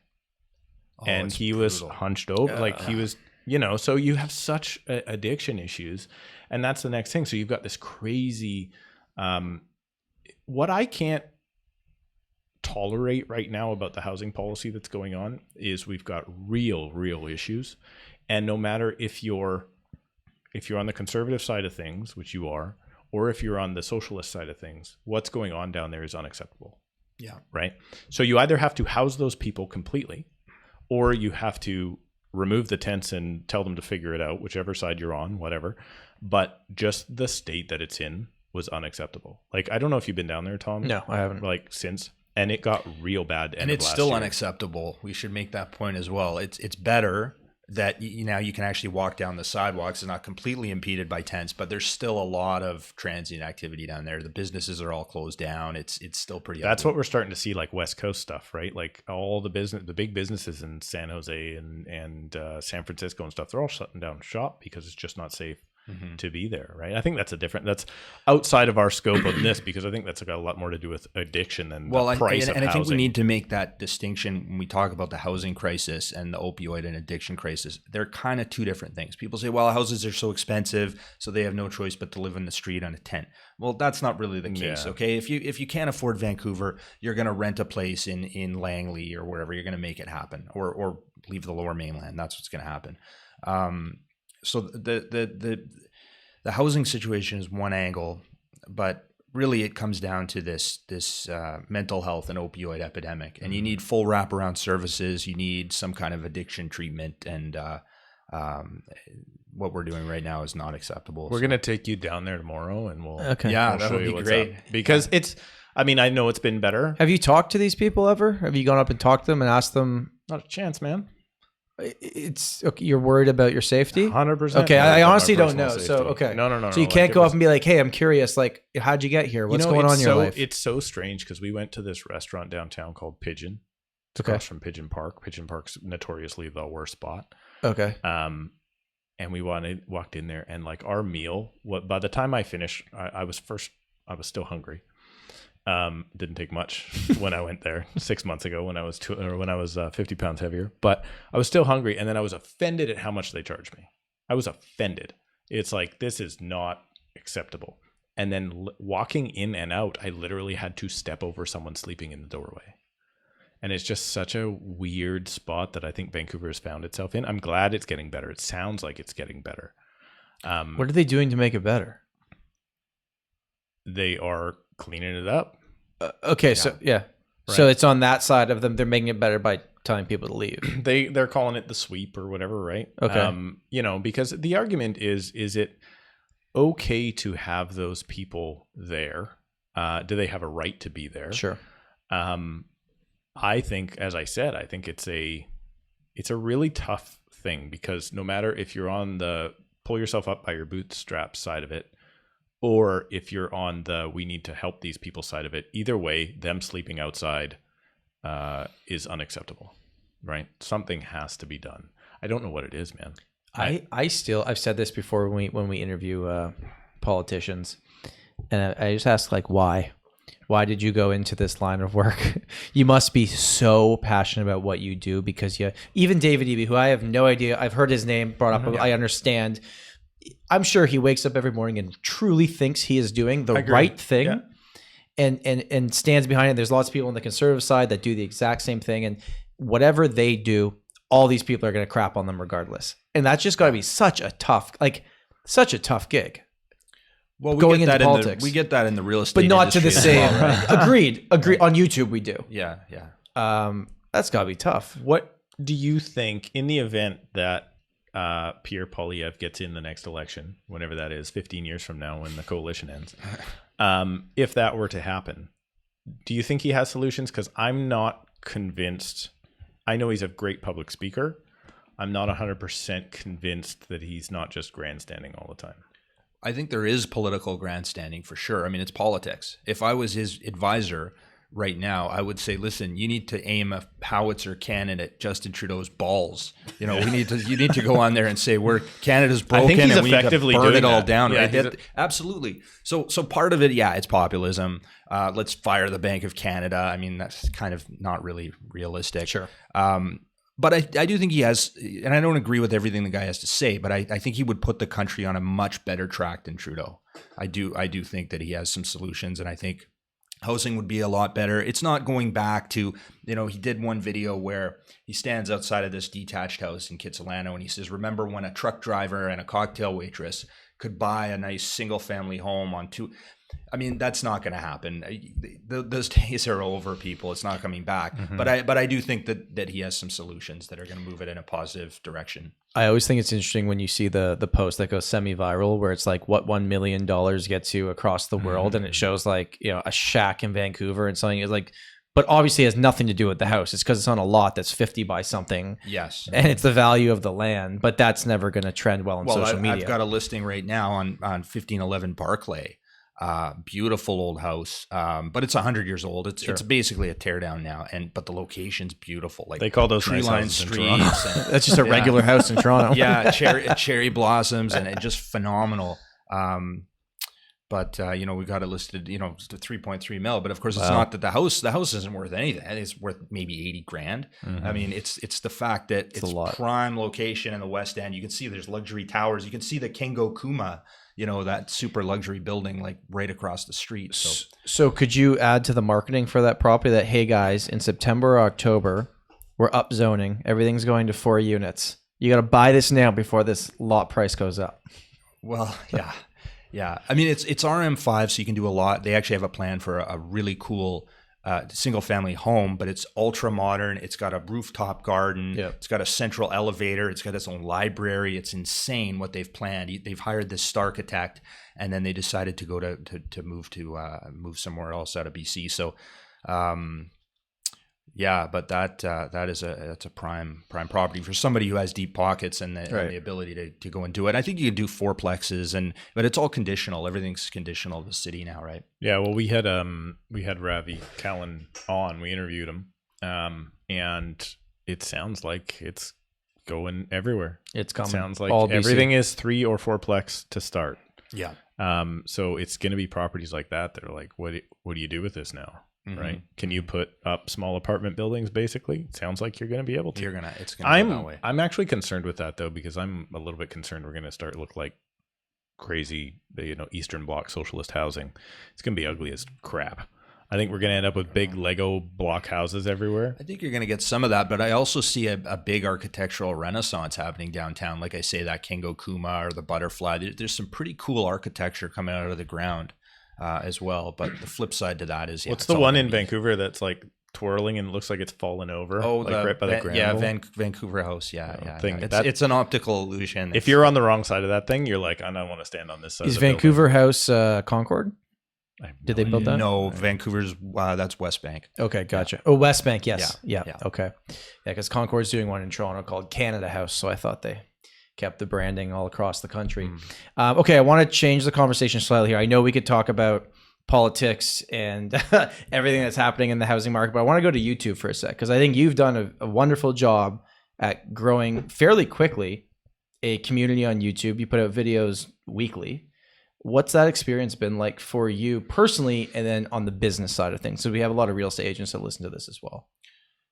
And he was hunched over. Like he was, so you have such addiction issues. And that's the next thing. So you've got this crazy, what I can't tolerate right now about the housing policy that's going on is we've got real issues. And no matter if you're on the conservative side of things, which you are, or if you're on the socialist side of things, what's going on down there is unacceptable. Yeah. Right. So you either have to house those people completely, or you have to remove the tents and tell them to figure it out, whichever side you're on, whatever. But just the state that it's in was unacceptable. Like, I don't know if you've been down there, Tom. No, I haven't. Like since, and it got real bad. And it's still unacceptable. We should make that point as well. It's better that now you can actually walk down the sidewalks. It's not completely impeded by tents, but there's still a lot of transient activity down there. The businesses are all closed down. It's still pretty. That's ugly. what we're starting to see, like West Coast stuff, right? Like all the big businesses in San Jose and San Francisco and stuff, they're all shutting down shop because it's just not safe to be there, right? I think that's outside of our scope of this, because I think that's got a lot more to do with addiction than the price of housing. I think we need to make that distinction when we talk about the housing crisis and the opioid and addiction crisis. They're kind of two different things. People say, well, houses are so expensive, so they have no choice but to live in the street on a tent. Well, that's not really the case, okay? If you can't afford Vancouver, you're going to rent a place in Langley or wherever. You're going to make it happen, or leave the Lower Mainland. That's what's going to happen. So the housing situation is one angle, but really it comes down to this mental health and opioid epidemic, and you need full wraparound services. You need some kind of addiction treatment, and what we're doing right now is not acceptable. We're gonna take you down there tomorrow, and we'll that would be great. Because I know it's been better. Have you talked to these people ever? Have you gone up and talked to them and asked them? Not a chance, man. It's okay. You're worried about your safety? 100%. Okay, I honestly don't know. Safety. So okay, no. So you can't go up and be like, "Hey, I'm curious. Like, how'd you get here? What's going on in your life?" It's so strange because we went to this restaurant downtown called Pigeon. It's across from Pigeon Park. Pigeon Park's notoriously the worst spot. Okay. And we walked in there, and like our meal. By the time I finished, I was still hungry. Didn't take much when I went there 6 months ago when I was 50 pounds heavier, but I was still hungry. And then I was offended at how much they charged me. I was offended. It's like, this is not acceptable. And then walking in and out, I literally had to step over someone sleeping in the doorway. And it's just such a weird spot that I think Vancouver has found itself in. I'm glad it's getting better. It sounds like it's getting better. What are they doing to make it better? They are cleaning it up. Okay, so Right. So it's on that side of them. They're making it better by telling people to leave. They're calling it the sweep or whatever, right? Okay. Because the argument is it okay to have those people there? Do they have a right to be there? Sure. I think, as I said, it's a really tough thing, because no matter if you're on the pull yourself up by your bootstraps side of it, or if you're on the we need to help these people side of it, either way, them sleeping outside is unacceptable, right? Something has to be done. I don't know what it is, man. I've said this before when we interview politicians, and I just ask, like, why? Why did you go into this line of work? You must be so passionate about what you do, because even David Eby, who I have no idea, I've heard his name brought up, I understand. I'm sure he wakes up every morning and truly thinks he is doing the right thing, and stands behind it. There's lots of people on the conservative side that do the exact same thing, and whatever they do, all these people are going to crap on them regardless. And that's just got to be such a tough gig. Well, going into politics, we get that in the real estate, but not to the same. Well, right? Agreed. On YouTube, we do. Yeah. That's got to be tough. What do you think in the event that Pierre Poilievre gets in the next election, whenever that is, 15 years from now when the coalition ends, if that were to happen, do you think he has solutions? Because I'm not convinced. I know he's a great public speaker. I'm not 100% convinced that he's not just grandstanding all the time. I think there is political grandstanding for sure. I mean, it's politics. If I was his advisor right now, I would say, listen, you need to aim a howitzer cannon at Justin Trudeau's balls. You need to go on there and say, Canada's broken, I think he's and we need to effectively burn doing it all that. down. Yeah, Right? Absolutely. So part of it, it's populism. Let's fire the Bank of Canada. I mean, that's kind of not really realistic. Sure. But I do think he has, and I don't agree with everything the guy has to say, but I think he would put the country on a much better track than Trudeau. I do think that he has some solutions, and I think housing would be a lot better. It's not going back to, he did one video where he stands outside of this detached house in Kitsilano and he says, remember when a truck driver and a cocktail waitress could buy a nice single family home on two. I mean, that's not going to happen. Those days are over, people. It's not coming back. Mm-hmm. But I do think that he has some solutions that are going to move it in a positive direction. I always think it's interesting when you see the post that goes semi-viral where it's like, what $1 million gets you across the world, and it shows like a shack in Vancouver and something is like, but obviously it has nothing to do with the house. It's because it's on a lot that's 50 by something. Yes, and it's the value of the land, but that's never going to trend well on social media. I've got a listing right now on 1511 Barclay. Beautiful old house, but it's 100 years old. It's basically a teardown now, but the location's beautiful. Like They call those tree nice lined houses in Toronto. streets. And, That's just a regular house in Toronto. yeah, cherry blossoms, and it just phenomenal. But we got it listed, to 3.3 mil. But of course, it's not that the house isn't worth anything. It's worth maybe 80 grand. I mean, it's the fact that it's prime location in the West End. You can see there's luxury towers. You can see the Kengo Kuma, that super luxury building like right across the street. So could you add to the marketing for that property that, hey guys, in September or October, we're up zoning. Everything's going to 4 units. You got to buy this now before this lot price goes up. Well, yeah. Yeah. I mean, it's RM5, so you can do a lot. They actually have a plan for a really cool single family home, but it's ultra modern. It's got a rooftop garden. Yep. It's got a central elevator. It's got its own library. It's insane what they've planned. They've hired this architect, and then they decided to go to move somewhere else out of BC. So, yeah, but that's a prime property for somebody who has deep pockets and the ability to go and do it. I think you can do fourplexes, but it's all conditional. Everything's conditional to the city now, right? Yeah, well, we had Ravi Callan on. We interviewed him, and it sounds like it's going everywhere. It's coming. Sounds like everything is 3 or 4plex to start. Yeah. So it's going to be properties like that that are like, what do you do with this now? Mm-hmm. Right? Can you put up small apartment buildings? Basically, it sounds like you're going to be able to. It's going to go that way. I'm actually concerned with that though, because I'm a little bit concerned we're going to start look like crazy, Eastern Bloc socialist housing. It's going to be ugly as crap. I think we're going to end up with big Lego block houses everywhere. I think you're going to get some of that, but I also see a big architectural renaissance happening downtown. Like I say, that Kengo Kuma or the Butterfly. There's some pretty cool architecture coming out of the ground. As well, but the flip side to that is what's the one in Vancouver that's like twirling and looks like it's fallen over? Oh, like right by the Granville? Yeah, Vancouver House. Yeah. Thing. It's an optical illusion. If you're on the wrong side of that thing, you're like, I don't want to stand on this side. Is Vancouver House Concord? Did they build that? No, Vancouver's that's West Bank. Okay, gotcha. Oh, West Bank. Yes. Yeah. Okay. Yeah, because Concord's doing one in Toronto called Canada House, so I thought they kept the branding all across the country. Okay, I want to change the conversation slightly here. I know we could talk about politics and everything that's happening in the housing market, but I want to go to YouTube for a sec, because I think you've done a wonderful job at growing fairly quickly a community on YouTube. You put out videos weekly. What's that experience been like for you personally, and then on the business side of things? So we have a lot of real estate agents that listen to this as well.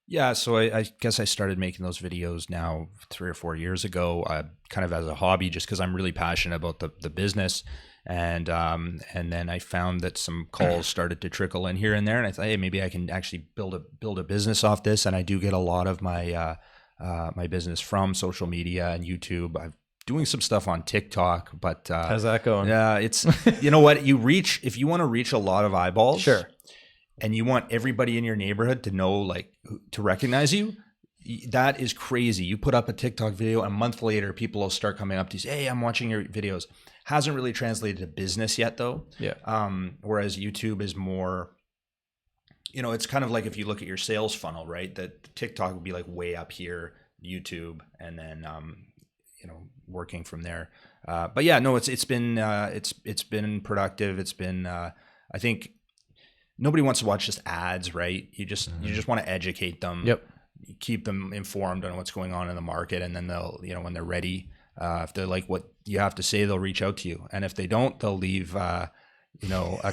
Yeah, so I guess I started making those videos now 3 or 4 years ago, kind of as a hobby, just because I'm really passionate about the business. And then I found that some calls started to trickle in here and there, and I thought, hey, maybe I can actually build a business off this. And I do get a lot of my my business from social media and YouTube. I'm doing some stuff on TikTok, but how's that going? Yeah, it's you know what, if you want to reach a lot of eyeballs, sure. And you want everybody in your neighborhood to know, like, to recognize you, that is crazy. You put up a TikTok video, a month later, people will start coming up to you, say, hey, I'm watching your videos. Hasn't really translated to business yet, though. Yeah. Whereas YouTube is more, it's kind of like if you look at your sales funnel, right? That TikTok would be like way up here, YouTube, and then, working from there. But yeah, no, it's been productive. It's been, I think, nobody wants to watch just ads, right? You just want to educate them. Yep. Keep them informed on what's going on in the market, and then they'll, when they're ready, if they like what you have to say, they'll reach out to you. And if they don't, they'll leave, a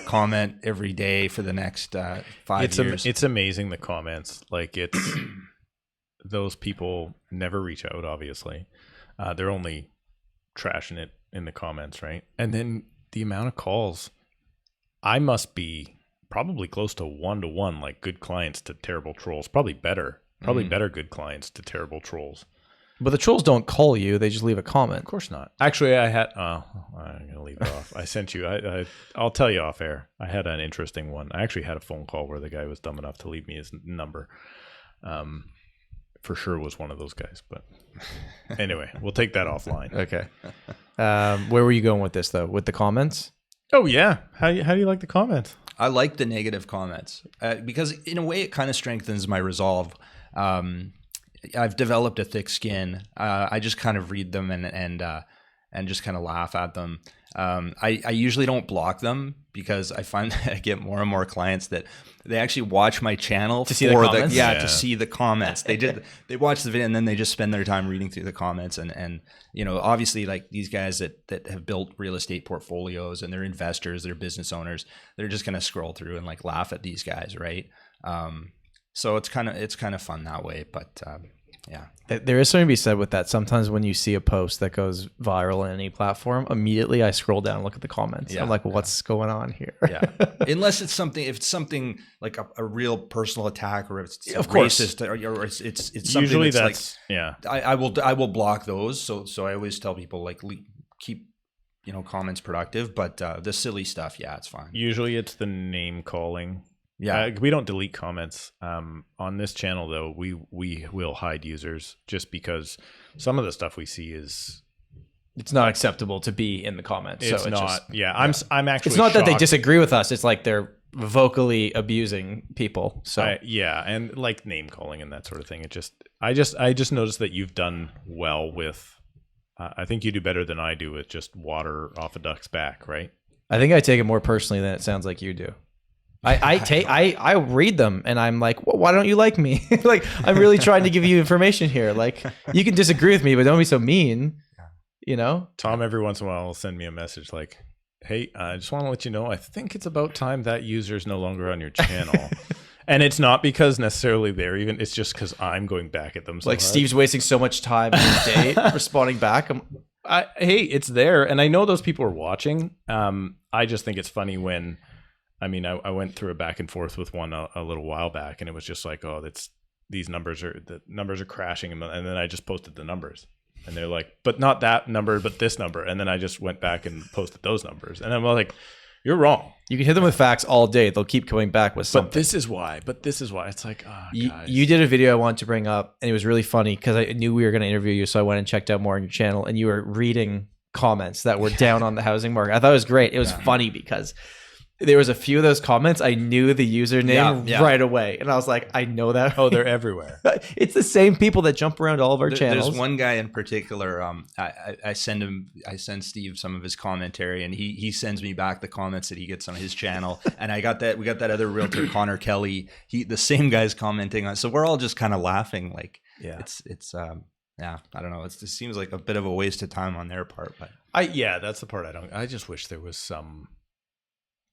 comment every day for the next 5 years. It's amazing, the comments. Like, it's those people never reach out. Obviously, they're only trashing it in the comments, right? And then the amount of calls, I must be probably close to 1-to-1, like good clients to terrible trolls. Probably better good clients to terrible trolls. But the trolls don't call you; they just leave a comment. Of course not. Actually, I had. I'm gonna leave it off. I sent you. I'll tell you off air. I had an interesting one. I actually had a phone call where the guy was dumb enough to leave me his number. For sure was one of those guys. But anyway, we'll take that offline. Okay. Where were you going with this, though? With the comments? Oh yeah. How do you like the comments? I like the negative comments because in a way it kind of strengthens my resolve. I've developed a thick skin. I just kind of read them and and just kind of laugh at them. I usually don't block them because I find that I get more and more clients that they actually watch my channel to see the comments. To see the comments. They watch the video and then they just spend their time reading through the comments and you know, obviously like these guys that have built real estate portfolios and they're investors, they're business owners, they're just gonna scroll through and like laugh at these guys, right? So it's kind of fun that way, but yeah. There is something to be said with that. Sometimes when you see a post that goes viral on any platform, immediately I scroll down and look at the comments. I'm like, what's going on here? Yeah. Unless it's something like a real personal attack or it's of course racist or it's something Usually that's like, yeah. I will block those. So I always tell people like keep, you know, comments productive, but the silly stuff, yeah, it's fine. Usually it's the name calling. Yeah, we don't delete comments on this channel though. We will hide users just because some of the stuff we see is it's not acceptable to be in the comments. It's so not. just, I'm actually. It's not that they shocked. disagree with us. It's like they're vocally abusing people. So and like name calling and that sort of thing. I just noticed that you've done well with. I think you do better than I do with just water off a duck's back, right? I think I take it more personally than it sounds like you do. I read them and I'm like, well, why don't you like me? Like, I'm really trying to give you information here. Like, you can disagree with me, but don't be so mean. You know? Tom every once in a while will send me a message like, hey, I just want to let you know, I think it's about time that user is no longer on your channel. And it's not because necessarily they're even, it's just because I'm going back at them. So like hard. Steve's wasting so much time in his day responding back. Hey, it's there. And I know those people are watching. I just think it's funny when, I mean, I went through a back and forth with one a little while back, and it was just like, oh, the numbers are crashing, and then I just posted the numbers, and they're like, but not that number, but this number, and then I just went back and posted those numbers, and I'm like, you're wrong. You can hit them with facts all day; they'll keep coming back with something. But this is why. It's like, oh, guys. You did a video I wanted to bring up, and it was really funny because I knew we were going to interview you, so I went and checked out more on your channel, and you were reading comments that were down on the housing market. I thought it was great. It was funny because there was a few of those comments. I knew the username right away. And I was like, I know that. Oh, they're everywhere. It's the same people that jump around all of our channels. There's one guy in particular. I send Steve some of his commentary, and he sends me back the comments that he gets on his channel. And we got that other realtor, Connor Kelly. The same guy's commenting on. So we're all just kind of laughing. Like, it's I don't know. It seems like a bit of a waste of time on their part. But that's the part I just wish there was some.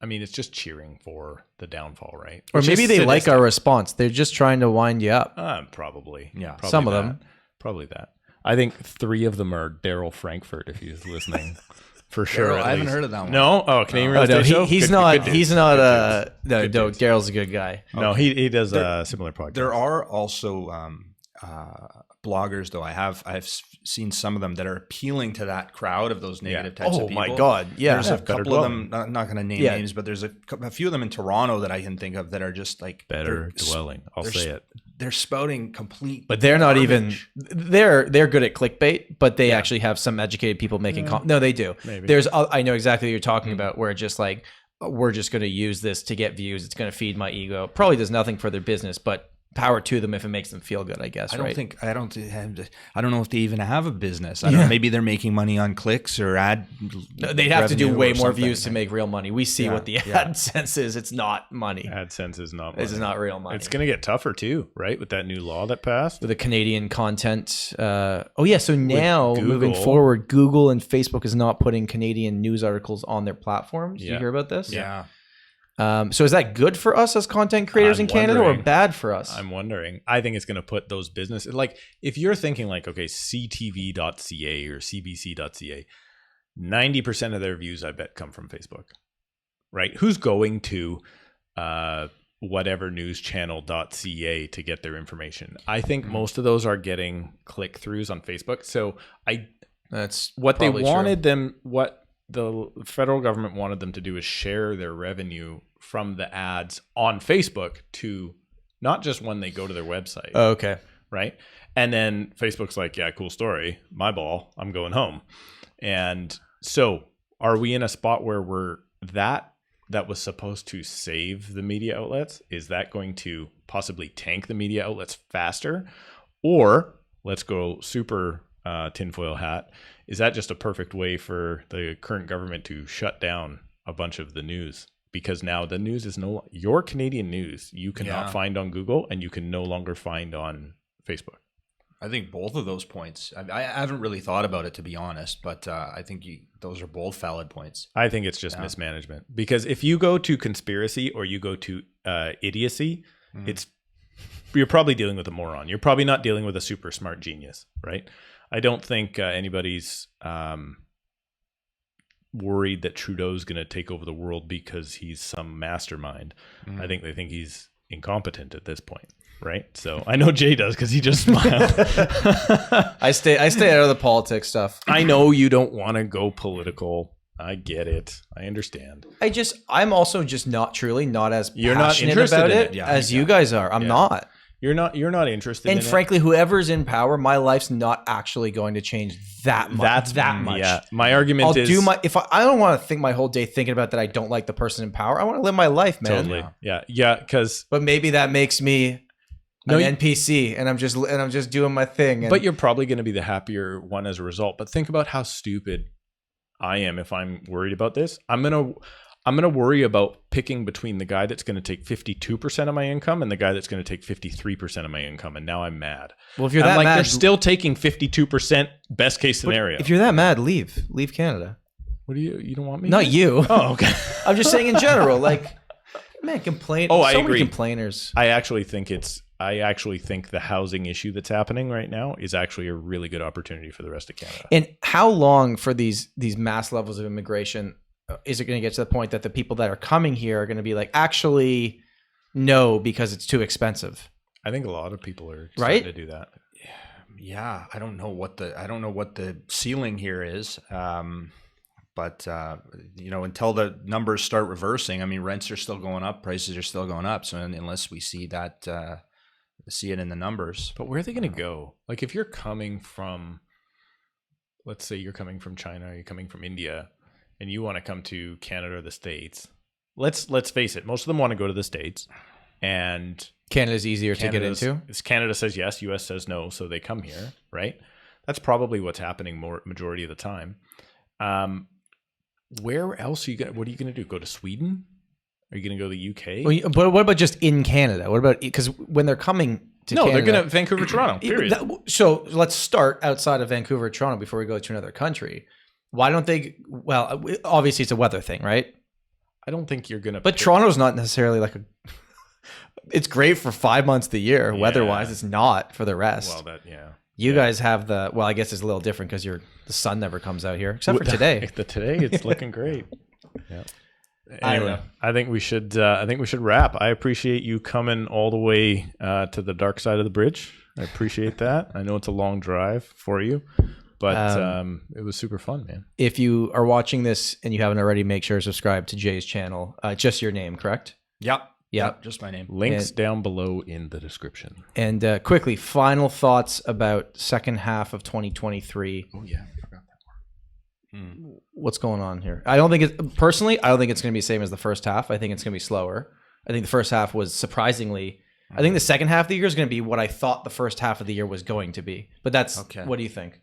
I mean, it's just cheering for the downfall, right? Or maybe they like our response. They're just trying to wind you up. Probably. Yeah. Probably some of them. Probably that. I think 3 of them are Daryl Frankfurt, if he's listening. For sure. I haven't heard of that one. No? Oh, Canadian Real Estate Show? He's not Daryl's a good guy. No, he does a similar podcast. There are also bloggers, though. I've seen some of them that are appealing to that crowd of those negative types of people. Oh my God. Yeah. There's a couple of them, not going to name names, but there's a few of them in Toronto that I can think of that are just like better dwelling. I'll say it. They're spouting complete, but they're not even. They're good at clickbait, but they actually have some educated people making. No, they do. Maybe. I know exactly what you're talking about. Where it's just like, we're just going to use this to get views. It's going to feed my ego. Probably does nothing for their business, but power to them if it makes them feel good, I guess. I don't know if they even have a business. I don't know, maybe they're making money on clicks or ad. They'd have to do way more views to make real money. We see what the AdSense is. It's not money. AdSense is not money. This is not real money. It's going to get tougher too, right? With that new law that passed. With the Canadian content. So now moving forward, Google and Facebook is not putting Canadian news articles on their platforms. Did you hear about this? Yeah. So is that good for us as content creators in Canada or bad for us? I'm wondering. I think it's going to put those businesses, like if you're thinking like, okay, ctv.ca or cbc.ca, 90% of their views, I bet, come from Facebook, right? Who's going to whatever news channel.ca to get their information? I think most of those are getting click-throughs on Facebook. So that's what they wanted them, what the federal government wanted them to do is share their revenue from the ads on Facebook to not just when they go to their website. Oh, okay. Right. And then Facebook's like, yeah, cool story. My ball. I'm going home. And so are we in a spot where that was supposed to save the media outlets? Is that going to possibly tank the media outlets faster? Or let's go super tinfoil hat, is that just a perfect way for the current government to shut down a bunch of the news? Because now the news is your Canadian news you cannot find on Google, and you can no longer find on Facebook. I think both of those points. I haven't really thought about it, to be honest, but I think those are both valid points. I think it's just mismanagement, because if you go to conspiracy or you go to idiocy, you're probably dealing with a moron. You're probably not dealing with a super smart genius, right? I don't think anybody's worried that Trudeau's going to take over the world because he's some mastermind. I think they think he's incompetent at this point, right? So I know Jay does, because he just smiled. I stay out of the politics stuff. I know you don't want to go political. I get it. I understand. I'm also just not as You're not passionate interested about in it it. as you guys are. I'm not. You're not interested And in frankly, whoever's in power, my life's not actually going to change that much. That much. Yeah. My argument I'll is... I don't want to think my whole day thinking about that I don't like the person in power. I want to live my life, man. Totally. Yeah. Because... But maybe that makes me an NPC, and I'm just doing my thing. But you're probably going to be the happier one as a result. But think about how stupid I am if I'm worried about this. I'm gonna worry about picking between the guy that's going to take 52% of my income and the guy that's going to take 53% of my income, and now I'm mad. Well, if you're that mad, they're still taking 52% best case scenario. If you're that mad, leave Canada. What do you don't want me? Not you. Oh, okay. I'm just saying in general, like, man, complain. Oh, I so agree. Many complainers. I actually think the housing issue that's happening right now is actually a really good opportunity for the rest of Canada. And how long for these mass levels of immigration is it going to get to the point that the people that are coming here are going to be like, actually, no, because it's too expensive? I think a lot of people are excited to do that. Yeah, I don't know what the ceiling here is, but until the numbers start reversing, I mean, rents are still going up, prices are still going up. So unless we see that, see it in the numbers. But where are they going to go? Like, if you're coming from, let's say you're coming from China, or you're coming from India, and you want to come to Canada or the States, let's face it, most of them want to go to the States, and Canada's easier to get into. Canada says yes, US says no, so they come here, right? That's probably what's happening majority of the time. Where else are you going? What are you going to do? Go to Sweden? Are you going to go to the UK? Well, but what about just in Canada? What about, because when they're coming to Canada, they're going to Vancouver, Toronto. Period. So let's start outside of Vancouver, Toronto before we go to another country. Why don't they? Well, obviously it's a weather thing, right? I don't think you're going to. But Toronto's not necessarily like it's great for 5 months of the year, weather-wise. It's not for the rest. Well, you guys have I guess it's a little different because the sun never comes out here, except for today. Today it's looking great. Yeah. Anyway, I think we should wrap. I appreciate you coming all the way to the dark side of the bridge. I appreciate that. I know it's a long drive for you, but it was super fun, man. If you are watching this and you haven't already, make sure to subscribe to Jay's channel. Just your name, correct? Yep, just my name. Links down below in the description. And quickly, final thoughts about second half of 2023. Oh yeah, I forgot that part. What's going on here? I don't think it's going to be the same as the first half. I think it's going to be slower. I think the first half was surprisingly. I think the second half of the year is going to be what I thought the first half of the year was going to be. But that's okay. What do you think?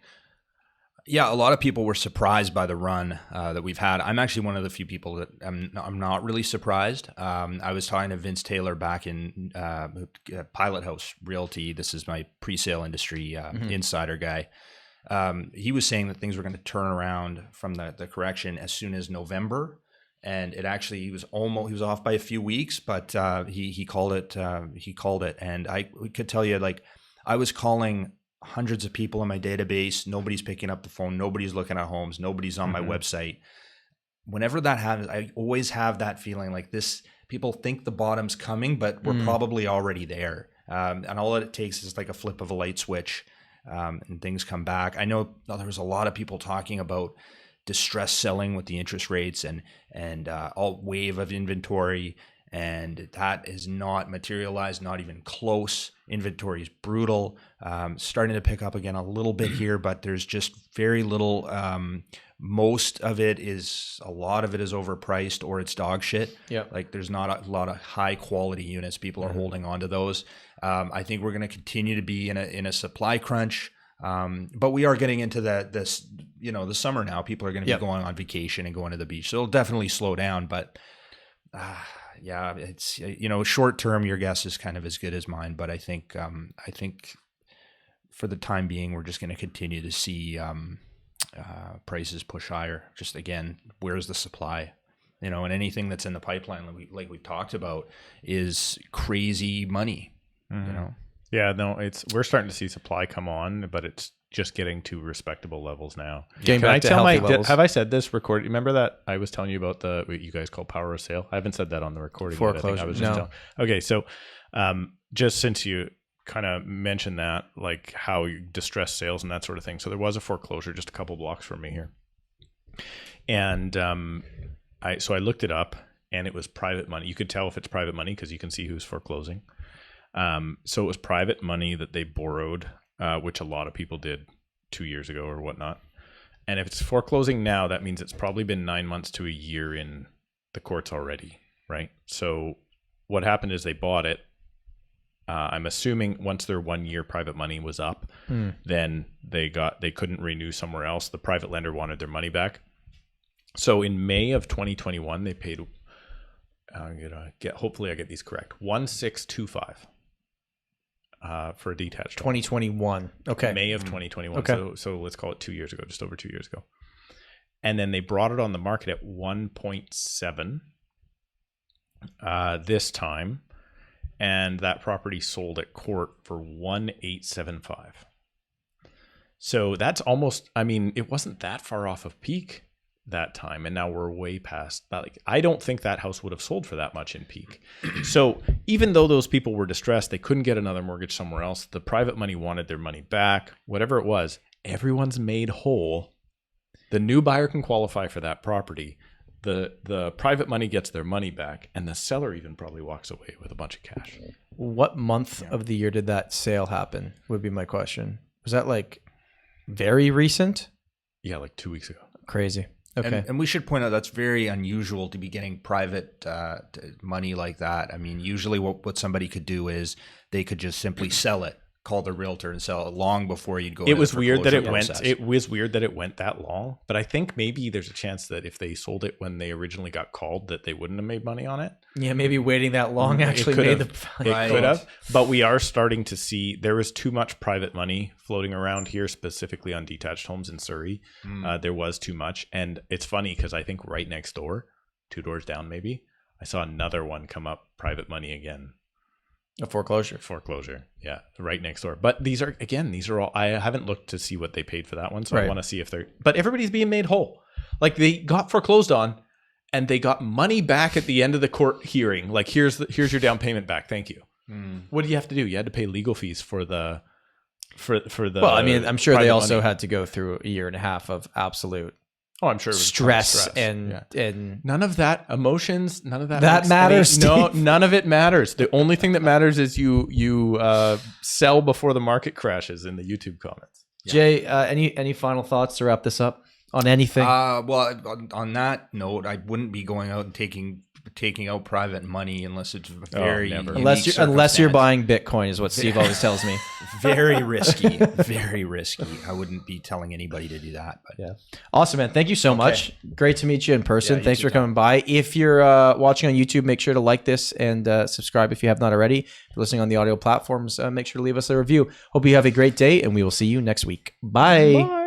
Yeah, a lot of people were surprised by the run that we've had. I'm actually one of the few people that I'm not really surprised. I was talking to Vince Taylor back in Pilot House Realty. This is my pre-sale industry insider guy. He was saying that things were going to turn around from the correction as soon as November. And it actually, he was off by a few weeks, but he called it. And I could tell you, like, I was calling hundreds of people in my database. Nobody's picking up the phone. Nobody's looking at homes. Nobody's on my website. Whenever that happens, I always have that feeling like this. People think the bottom's coming, but we're probably already there. And all that it takes is like a flip of a light switch, and things come back. I know there was a lot of people talking about distress selling with the interest rates and all wave of inventory, and that is not materialized, not even close. Inventory is brutal, starting to pick up again a little bit here, but there's just very little. A lot of it is overpriced or it's dog shit. Yeah, like there's not a lot of high quality units. People are holding on to those. I think we're going to continue to be in a supply crunch. But we are getting into the summer now. People are going to be going on vacation and going to the beach. So it'll definitely slow down. But it's, short term, your guess is kind of as good as mine. But I think for the time being, we're just going to continue to see prices push higher. Just again, where's the supply? And anything that's in the pipeline, like we talked about, is crazy money. Yeah, no, we're starting to see supply come on, but it's just getting to respectable levels now. Getting back to healthy levels. Have I said this recording? Remember that I was telling you about what you guys call power of sale? I haven't said that on the recording. Foreclosure. Okay, so just since you kind of mentioned that, like how distressed sales and that sort of thing. So there was a foreclosure just a couple blocks from me here. And I looked it up, and it was private money. You could tell if it's private money because you can see who's foreclosing. So it was private money that they borrowed, which a lot of people did 2 years ago or whatnot. And if it's foreclosing now, that means it's probably been 9 months to a year in the courts already, right? So what happened is they bought it. I'm assuming once their 1 year private money was up, then they couldn't renew somewhere else. The private lender wanted their money back. So in May of 2021, they paid, hopefully I get these correct, 1,625 for a detached home. 2021. Okay. May of 2021. Okay. So let's call it 2 years ago, just over 2 years ago. And then they brought it on the market at 1.7 this time. And that property sold at court for 1,875. So that's almost, it wasn't that far off of peak that time, and now we're way past that. Like, I don't think that house would have sold for that much in peak. So even though those people were distressed, they couldn't get another mortgage somewhere else. The private money wanted their money back, whatever it was. Everyone's made whole. The new buyer can qualify for that property. The private money gets their money back, and the seller even probably walks away with a bunch of cash. What month of the year did that sale happen? Would be my question. Was that like very recent? Yeah, like 2 weeks ago. Crazy. Okay. And we should point out that's very unusual to be getting private money like that. Usually what somebody could do is they could just simply sell it, call the realtor and sell it long before you'd go. It was weird that it went that long, but I think maybe there's a chance that if they sold it when they originally got called, that they wouldn't have made money on it. Yeah, maybe waiting that long actually made the It could have, but we are starting to see there is too much private money floating around here, specifically on detached homes in Surrey. There was too much, and it's funny because I think right next door, 2 doors down maybe, I saw another one come up, private money again. A foreclosure. Yeah, right next door. But these are all, I haven't looked to see what they paid for that one, so I want to see if but everybody's being made whole. Like, they got foreclosed on, and they got money back at the end of the court hearing. Like, here's your down payment back, thank you. What do you have to do? You had to pay legal fees for the Well, I'm sure they also had to go through a year and a half of absolute I'm sure it was stress and none of that emotions, none of that matters. No, none of it matters. The only thing that matters is you sell before the market crashes in the YouTube comments. Jay, any final thoughts to wrap this up on anything? Well, on that note, I wouldn't be going out and taking out private money unless it's very unless you're buying Bitcoin, is what Steve always tells me. Very risky. I wouldn't be telling anybody to do that. But yeah, awesome, man. Thank you so much. Great to meet you in person. Yeah, Thanks for coming by. If you're watching on YouTube, make sure to like this and subscribe if you have not already. If you're listening on the audio platforms, make sure to leave us a review. Hope you have a great day, and we will see you next week. Bye.